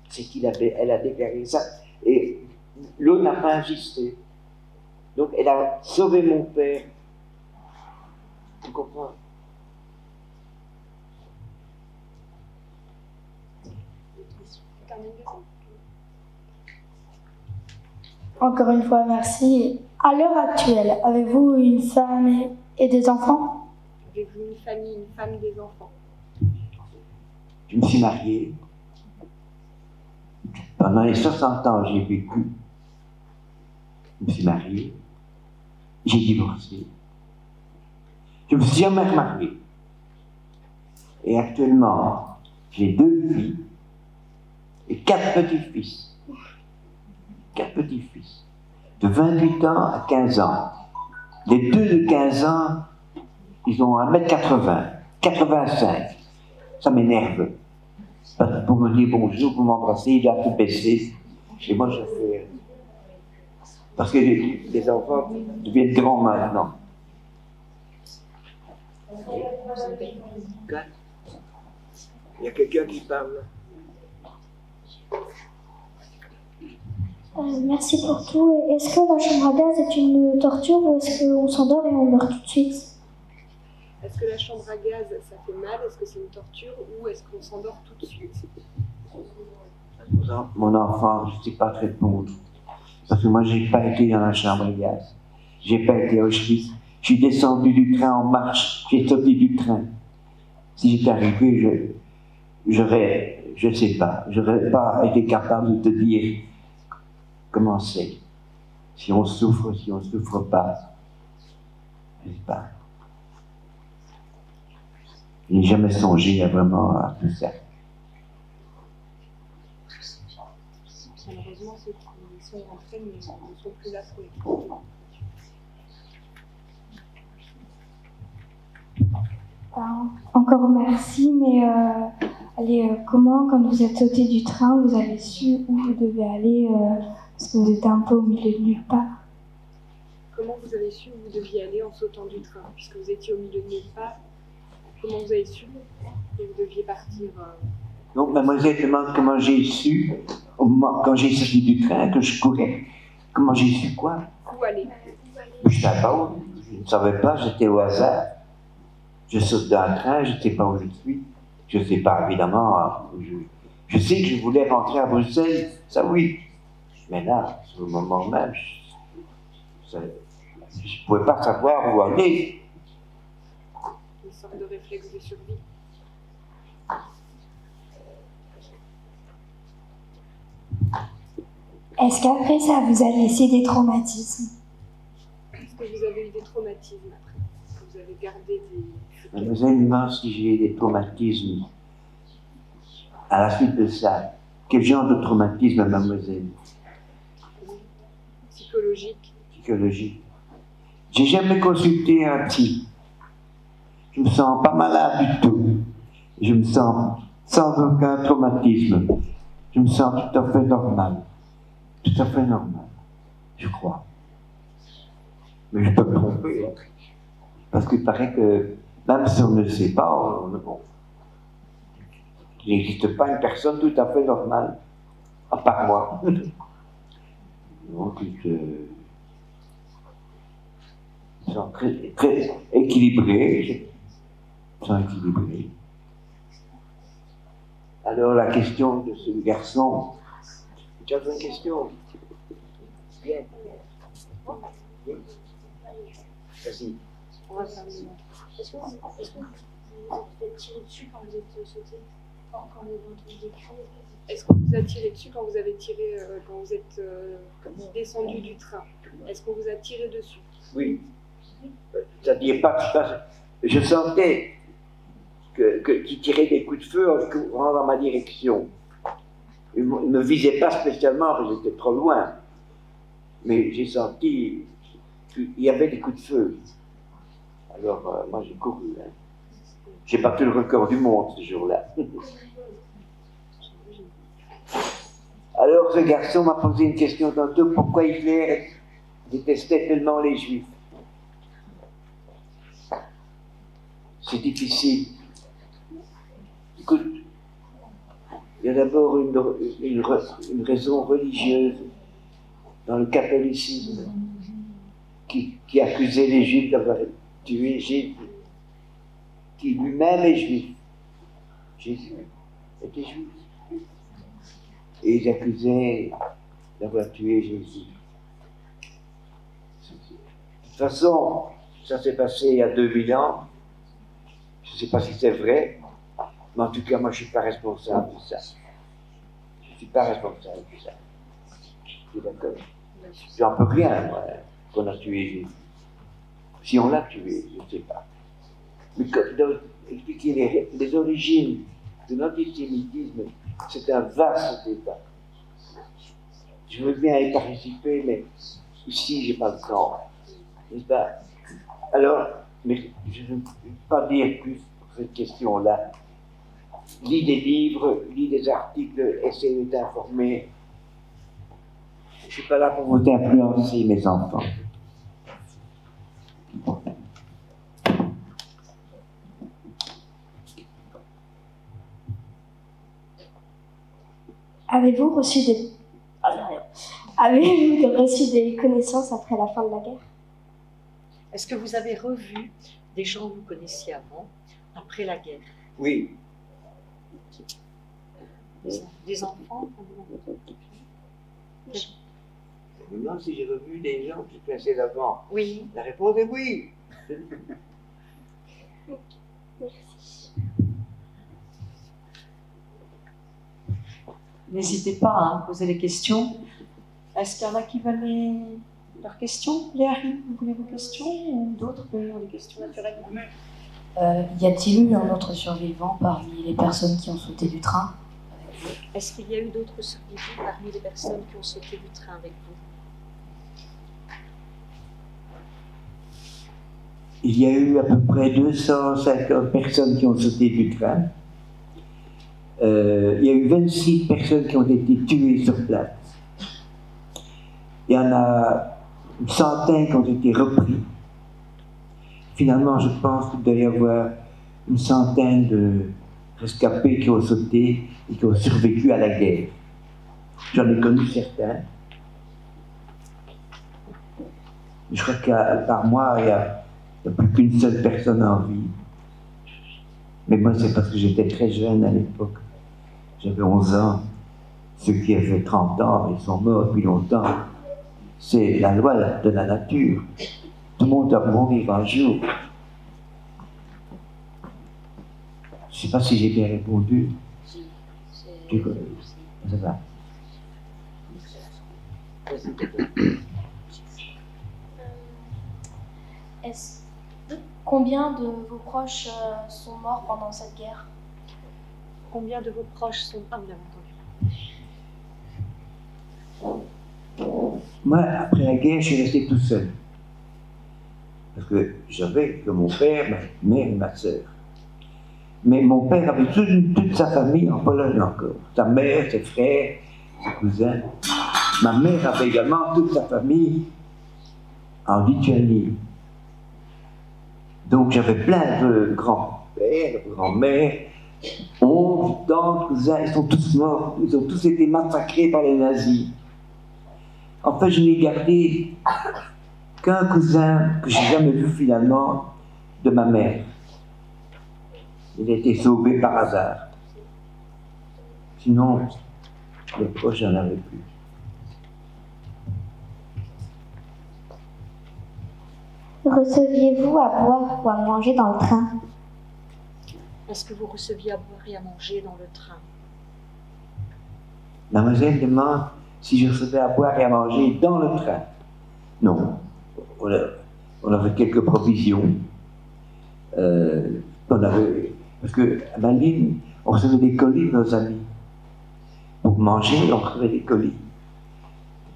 C'est elle a déclaré ça. Et l'autre n'a pas insisté. Donc elle a sauvé mon père. Tu comprends? Encore une fois, merci. À l'heure actuelle, avez-vous une femme et des enfants? Avez-vous une famille, une femme, des enfants? Je me suis marié. Pendant les 60 ans, j'ai vécu. Je me suis marié. J'ai divorcé. Je ne me suis jamais remarié. Et actuellement, j'ai 2 filles et 4 petits-fils. 4 petits-fils. De 28 ans à 15 ans. Les 2 de 15 ans, ils ont 1m80, 85. Ça m'énerve. Pour me dire bonjour, pour m'embrasser, il doit tout baisser. Et moi, je fais... Parce que les enfants deviennent grands maintenant. Il y a quelqu'un qui parle. Merci pour tout. Est-ce que la chambre à gaz est une torture ou est-ce qu'on s'endort et on meurt tout de suite? Est-ce que la chambre à gaz, ça fait mal? Est-ce que c'est une torture ou est-ce qu'on s'endort tout de suite? Mon enfant, je ne sais pas te répondre. Parce que moi, je n'ai pas été dans la chambre à gaz. Je n'ai pas été à Auschwitz. Je suis descendu du train en marche. J'ai sauté du train. Si j'étais arrivé, j'aurais, je ne sais pas, j'aurais pas été capable de te dire comment c'est. Si on souffre, si on ne souffre pas. Je ne sais pas. Je n'ai jamais songé à vraiment à tout ça. sont rentrés mais ne sont plus là pour les cours. Encore merci, mais comment, quand vous êtes sauté du train, vous avez su où vous devez aller parce que vous étiez un peu au milieu de nulle part? Comment vous avez su où vous deviez aller en sautant du train? Puisque vous étiez au milieu de nulle part, comment vous avez su que vous deviez partir Donc, mademoiselle demande comment j'ai su, au moment, quand j'ai sorti du train, que je courais. Comment j'ai su quoi? Où aller? Je ne savais pas où. Je ne savais pas, j'étais au hasard. Je saute dans un train, je ne sais pas où je suis. Je ne sais pas, évidemment. Je sais que je voulais rentrer à Bruxelles, ça oui. Mais là, sur le moment même, je ne pouvais pas savoir où aller. Une sorte de réflexe de survie. Est-ce qu'après ça vous a laissé des traumatismes? Est-ce que vous avez eu des traumatismes après? Est-ce que vous avez gardé des... Mademoiselle demande si j'ai eu des traumatismes. À la suite de ça, quel genre de traumatisme, mademoiselle? Psychologique. Psychologique. J'ai jamais consulté un psy. Je me sens pas malade du tout. Je me sens sans aucun traumatisme. Je me sens tout à fait normal. Tout à fait normal, je crois. Mais je peux me tromper. Parce qu'il paraît que, même si on ne le sait pas, il n'existe pas une personne tout à fait normale, à part moi. Donc, je sens très équilibré. Je sens équilibré. Alors, la question de ce garçon. Tu as une question? Bien. Oui. Vas-y. Est-ce que vous êtes fait tirer dessus quand vous êtes sauté? Quand vous avez entendu des cris? Est-ce qu'on vous a tiré dessus quand vous avez tiré, quand vous êtes descendu du train? Est-ce qu'on vous a tiré dessus? Oui. C'est-à-dire pas. Je sentais qu'il tirait des coups de feu en courant dans ma direction. Il ne me visait pas spécialement parce que j'étais trop loin. Mais j'ai senti qu'il y avait des coups de feu. Alors, moi, j'ai couru. Hein. J'ai battu le record du monde ce jour-là. Alors, ce garçon m'a posé une question tantôt. Pourquoi Hitler détestait tellement les Juifs? C'est difficile. Écoute, il y a d'abord une raison religieuse dans le catholicisme qui accusait les Juifs d'avoir tué Jésus, qui lui-même est juif. Jésus était juif. Et ils accusaient d'avoir tué Jésus. De toute façon, ça s'est passé il y a 2000 ans. Je ne sais pas si c'est vrai, mais en tout cas, moi, je ne suis pas responsable de ça. Je ne suis pas responsable de ça. Tu es d'accord? J'en peux rien, moi, qu'on a tué Jésus. Si on l'a tué, je ne sais pas. Mais expliquer les origines de l'antisémitisme, c'est un vaste débat. Je veux bien y participer, mais ici, je n'ai pas le temps. N'est-ce pas? Alors, mais je ne peux pas dire plus pour cette question-là. Lis des livres, lis des articles, essaye de t'informer. Je ne suis pas là pour vous influencer, mes enfants. Avez-vous reçu des connaissances après la fin de la guerre? Est-ce que vous avez revu des gens que vous connaissiez avant, après la guerre? Oui. Des enfants? Je me demande si j'ai revu des gens que je connaissais d'avant. Oui. La réponse est oui. Merci. N'hésitez pas à poser des questions. Est-ce qu'il y en a qui veulent leurs questions? Léa, vous voulez vos questions ou d'autres ont des questions naturelles? Y a-t-il eu un autre survivant parmi les personnes qui ont sauté du train avec Est-ce qu'il y a eu d'autres survivants parmi les personnes qui ont sauté du train avec vous? Il y a eu à peu près 250 personnes qui ont sauté du train. Il y a eu 26 personnes qui ont été tuées sur place. Il y en a une centaine qui ont été repris. Finalement, je pense qu'il doit y avoir une centaine de rescapés qui ont sauté et qui ont survécu à la guerre. J'en ai connu certains. Je crois qu'à part moi, il n'y a plus qu'une seule personne en vie. Mais moi, c'est parce que j'étais très jeune à l'époque. J'avais 11 ans. Ceux qui avaient 30 ans, ils sont morts depuis longtemps. C'est la loi de la nature. Tout le monde doit mourir un jour. Je ne sais pas si j'ai bien répondu. Ça va. Combien de vos proches sont morts pendant cette guerre? Combien de vos proches sont... Ah, vous l'avez entendu. Moi, après la guerre, je suis resté tout seul. Parce que j'avais que mon père, ma mère et ma sœur. Mais mon père avait toute sa famille en Pologne encore. Sa mère, ses frères, ses cousins. Ma mère avait également toute sa famille en Lituanie. Donc j'avais plein de grands-pères, de grands-mères, oncles, tantes, cousins, ils sont tous morts, ils ont tous été massacrés par les nazis. En fait, je n'ai gardé qu'un cousin que je n'ai jamais vu finalement de ma mère. Il a été sauvé par hasard. Sinon, les proches, j'en avais plus. Receviez-vous à boire ou à manger dans le train? Est-ce que vous receviez à boire et à manger dans le train? La mademoiselle demande si je recevais à boire et à manger dans le train. Non. On avait quelques provisions. Parce qu'à Malines, on recevait des colis de nos amis. Pour manger, on recevait des colis.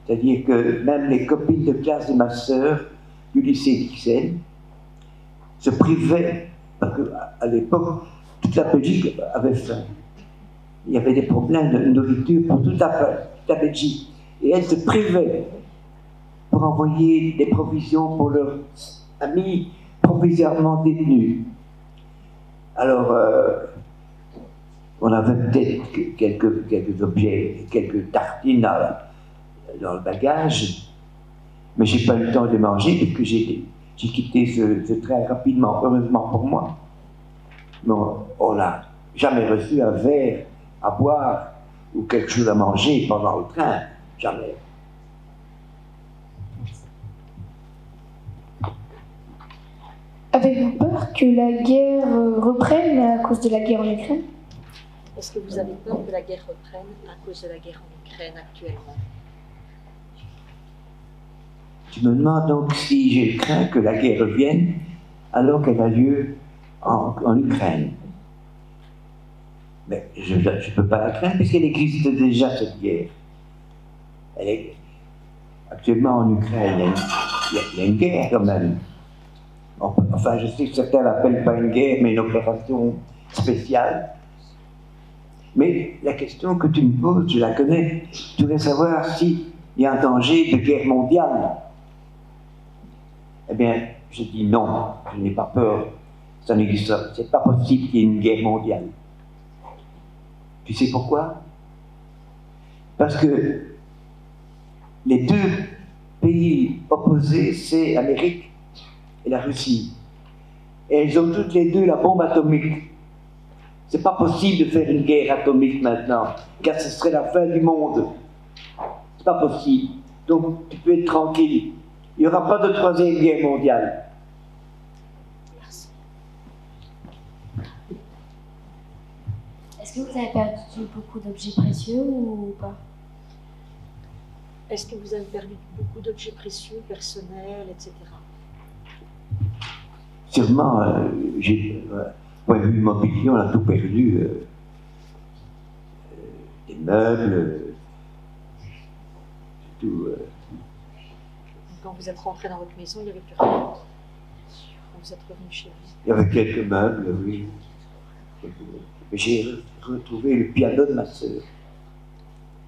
C'est-à-dire que même les copines de classe de ma sœur, du lycée d'Ixelles, se privaient, parce qu'à l'époque, toute la Belgique avait faim. Il y avait des problèmes de nourriture pour toute la Belgique. Et elles se privaient pour envoyer des provisions pour leurs amis provisoirement détenus. Alors, on avait peut-être quelques objets, quelques tartines dans le bagage, mais je n'ai pas eu le temps de manger parce que j'ai quitté ce train rapidement, heureusement pour moi. Non, on n'a jamais reçu un verre à boire ou quelque chose à manger pendant le train, jamais. Avez-vous peur que la guerre reprenne à cause de la guerre en Ukraine? Est-ce que vous avez peur que la guerre reprenne à cause de la guerre en Ukraine actuellement? Tu me demandes donc si j'ai craint que la guerre revienne alors qu'elle a lieu en Ukraine. Mais je ne peux pas la craindre puisqu'elle existe déjà, cette guerre. Actuellement en Ukraine, il y a une guerre quand même. Enfin, je sais que certains l'appellent pas une guerre, mais une opération spéciale. Mais la question que tu me poses, je la connais. Tu voudrais savoir s'il y a un danger de guerre mondiale. Eh bien, je dis non, je n'ai pas peur. Ça n'existe pas. C'est pas possible qu'il y ait une guerre mondiale. Tu sais pourquoi? Parce que les deux pays opposés, c'est l'Amérique et la Russie. Et elles ont toutes les deux la bombe atomique. C'est pas possible de faire une guerre atomique maintenant, car ce serait la fin du monde. C'est pas possible. Donc tu peux être tranquille. Il n'y aura pas de troisième guerre mondiale. Merci. Est-ce que vous avez perdu beaucoup d'objets précieux ou pas? Est-ce que vous avez perdu beaucoup d'objets précieux, personnels, etc.? Sûrement, point de vue immobilier, on a tout perdu. meubles, tout. Quand vous êtes rentré dans votre maison, il n'y avait plus rien. Quand vous êtes revenu chez vous. Il y avait quelques meubles, oui. J'ai retrouvé le piano de ma sœur.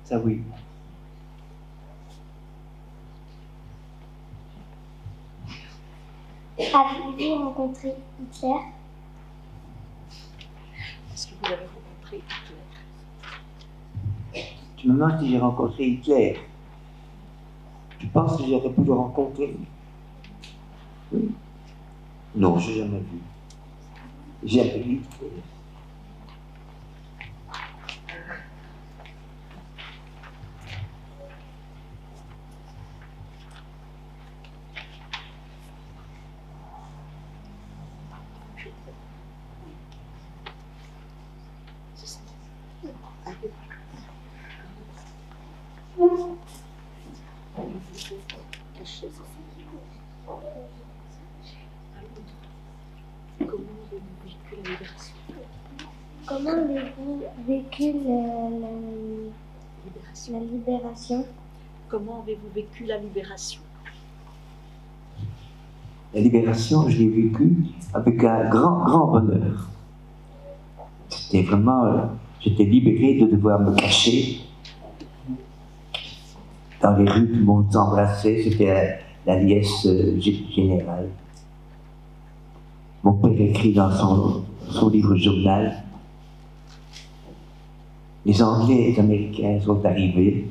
Ça, oui. Avez-vous rencontré Hitler? Est-ce que vous avez rencontré Hitler? Tu me demandes si j'ai rencontré Hitler. Tu penses que j'aurais pu le rencontrer? Oui. Non, je n'ai jamais vu. Jamais vu Hitler. Comment avez-vous vécu la libération? Comment avez-vous vécu la libération? La libération, je l'ai vécue avec un grand bonheur. C'était vraiment, j'étais libéré de devoir me cacher. Dans les rues, tout le monde s'embrassait, c'était la liesse générale. Mon père écrit dans son livre journal. Les Anglais et les Américains sont arrivés.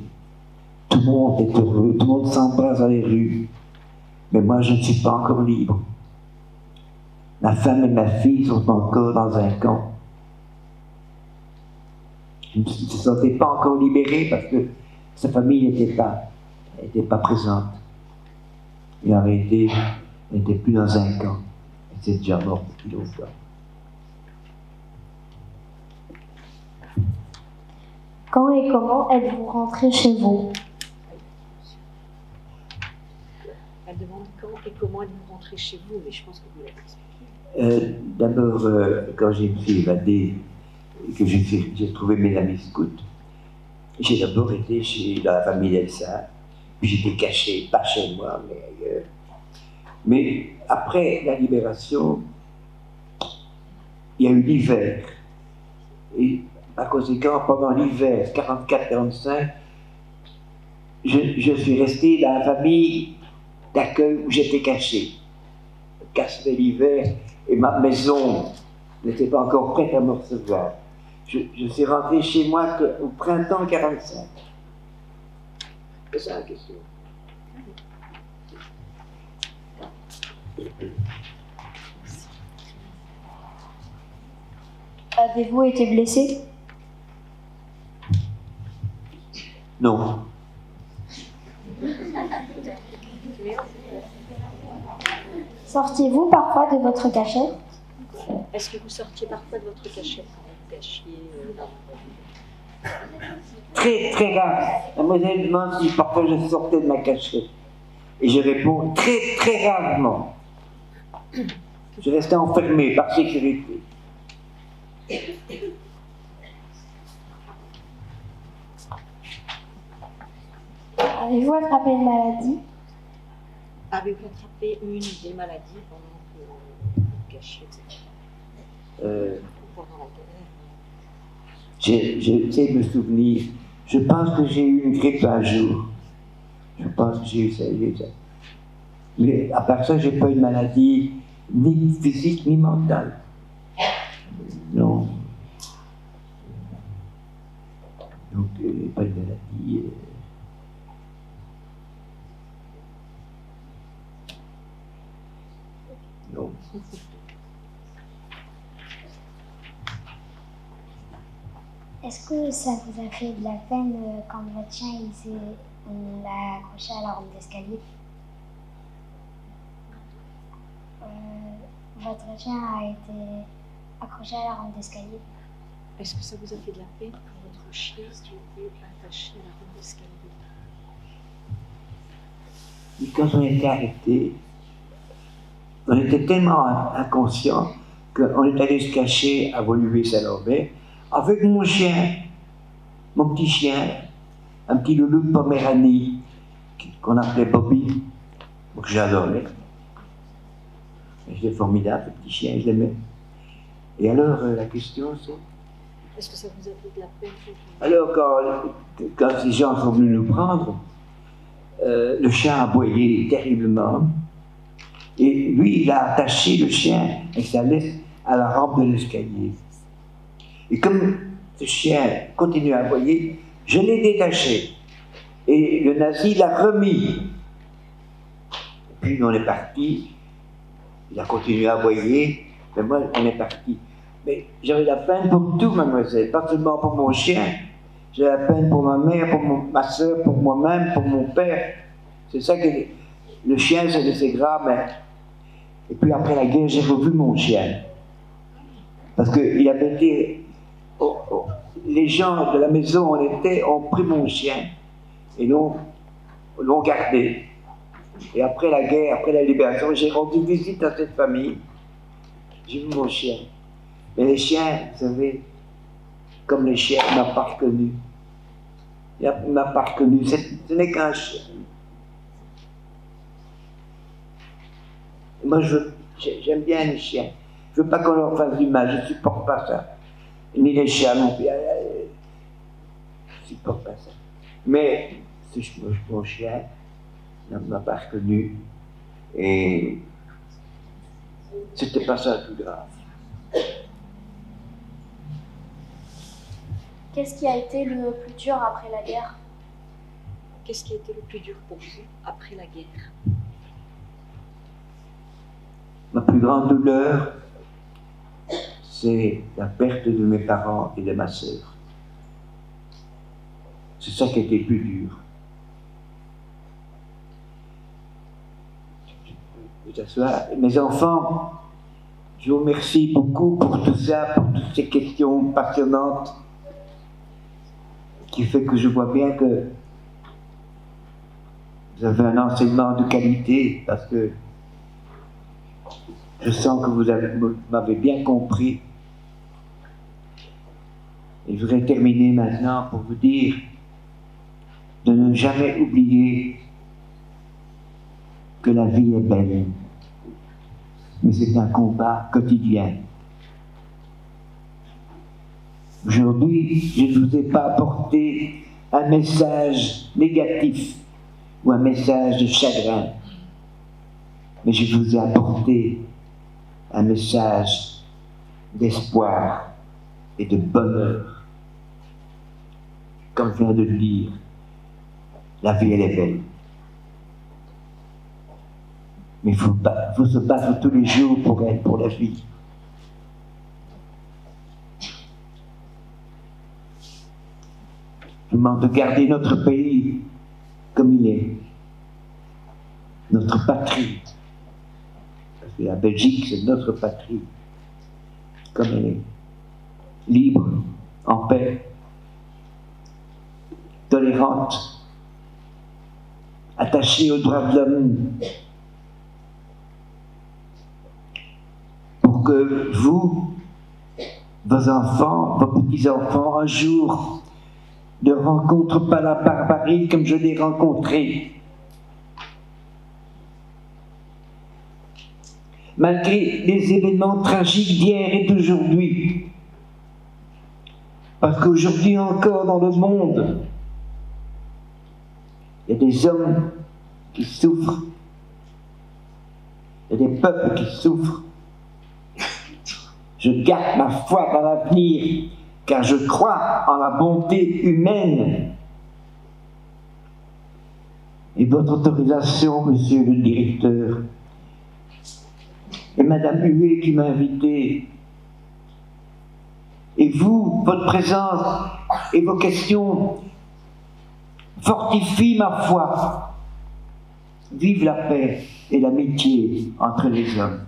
Tout le monde est heureux, tout le monde s'embrasse dans les rues. Mais moi, je ne suis pas encore libre. Ma femme et ma fille sont encore dans un camp. Je ne me sentais pas encore libéré parce que sa famille n'était pas présente. Il n'était plus dans un camp. Il était déjà mort depuis longtemps. Quand et comment êtes-vous rentré chez vous? Elle demande quand et comment êtes-vous rentré chez vous, mais je pense que vous l'avez expliqué. D'abord, quand j'ai fait évader et que j'ai trouvé mes amis scouts, j'ai d'abord été dans la famille d'Elsa, puis j'étais caché, pas chez moi, mais ailleurs. Mais après la libération, il y a eu l'hiver. Et par conséquent, pendant l'hiver 44-45, je suis resté dans la famille d'accueil où j'étais caché. Cassait l'hiver et ma maison n'était pas encore prête à me recevoir. Je suis rentré chez moi au printemps 45. C'est ça la question. Avez-vous été blessé? Non. Sortiez-vous parfois de votre cachette? Est-ce que vous sortiez parfois de votre cachette quand vous cachiez Très rare. La mademoiselle demande si parfois je sortais de ma cachette. Et je réponds très rarement. Je restais enfermé par sécurité. Avez-vous attrapé une maladie? Avez-vous attrapé une des maladies pendant que vous cachiez pendant la guerre? J'essaie de me souvenir. Je pense que j'ai eu une grippe un jour. Je pense que j'ai eu ça. Mais à part ça, j'ai pas eu de maladie ni physique ni mentale. Non. Donc, pas de maladie. Non. Est-ce que ça vous a fait de la peine quand votre chien on l'a accroché à la rampe d'escalier? Votre chien a été accroché à la rampe d'escalier. Est-ce que ça vous a fait de la peine quand votre chien a été attaché à la rampe d'escalier? Et quand on était arrêtés, on était tellement inconscients qu'on est allé se cacher à Woluwe-Saint-Lambert avec mon chien. mon petit chien, un petit loulou de Poméranie, qu'on appelait Bobby, que j'adorais. C'était formidable, ce petit chien, je l'aimais. Et alors, la question, c'est... Est-ce que ça vous a fait de la peine? Alors, quand les gens sont venus nous prendre, le chien a aboyé terriblement. Et lui, il a attaché le chien avec sa laisse à la rampe de l'escalier. Et comme ce chien continue à aboyer, je l'ai détaché. Et le nazi l'a remis. Et puis on est parti. Il a continué à aboyer, mais moi, on est parti. Mais j'avais la peine pour tout, mademoiselle, pas seulement pour mon chien. J'avais la peine pour ma mère, pour ma soeur, pour moi-même, pour mon père. C'est ça que le chien, c'est grave, mais... Et puis après la guerre, j'ai revu mon chien. Parce qu'il avait été... les gens de la maison où on était ont pris mon chien et l'ont gardé. Et après la guerre, après la libération, j'ai rendu visite à cette famille. J'ai vu mon chien. Mais les chiens, vous savez, comme les chiens, il ne m'a pas reconnu. Il ne m'a pas reconnu. Ce n'est qu'un chien. Moi, j'aime bien les chiens. Je ne veux pas qu'on leur fasse du mal, je ne supporte pas ça. Ni les chiens non plus. Je ne supporte pas ça. Mais mon chien ne m'a pas reconnu. Et c'était pas ça le plus grave. Qu'est-ce qui a été le plus dur après la guerre? Qu'est-ce qui a été le plus dur pour vous après la guerre? Ma plus grande douleur, c'est la perte de mes parents et de ma sœur. C'est ça qui a été le plus dur. Mes enfants, je vous remercie beaucoup pour tout ça, pour toutes ces questions passionnantes, qui fait que je vois bien que vous avez un enseignement de qualité, parce que je sens que vous m'avez bien compris. Et je voudrais terminer maintenant pour vous dire de ne jamais oublier que la vie est belle. Mais c'est un combat quotidien. Aujourd'hui, je ne vous ai pas apporté un message négatif ou un message de chagrin, mais je vous ai apporté un message d'espoir et de bonheur. Comme je viens de le dire, la vie elle est belle. Mais il faut se battre tous les jours pour elle, pour la vie. Je demande de garder notre pays comme il est, notre patrie. Parce que la Belgique, c'est notre patrie, comme elle est, libre, en paix, tolérante, attachée aux droits de l'homme, pour que vous, vos enfants, vos petits-enfants, un jour, ne rencontrent pas la barbarie comme je l'ai rencontrée. Malgré les événements tragiques d'hier et d'aujourd'hui. Parce qu'aujourd'hui encore dans le monde, il y a des hommes qui souffrent, il y a des peuples qui souffrent. Je garde ma foi dans l'avenir, car je crois en la bonté humaine. Et votre autorisation, monsieur le directeur, et madame Huet qui m'a invité, et vous, votre présence et vos questions fortifient ma foi. Vive la paix et l'amitié entre les hommes.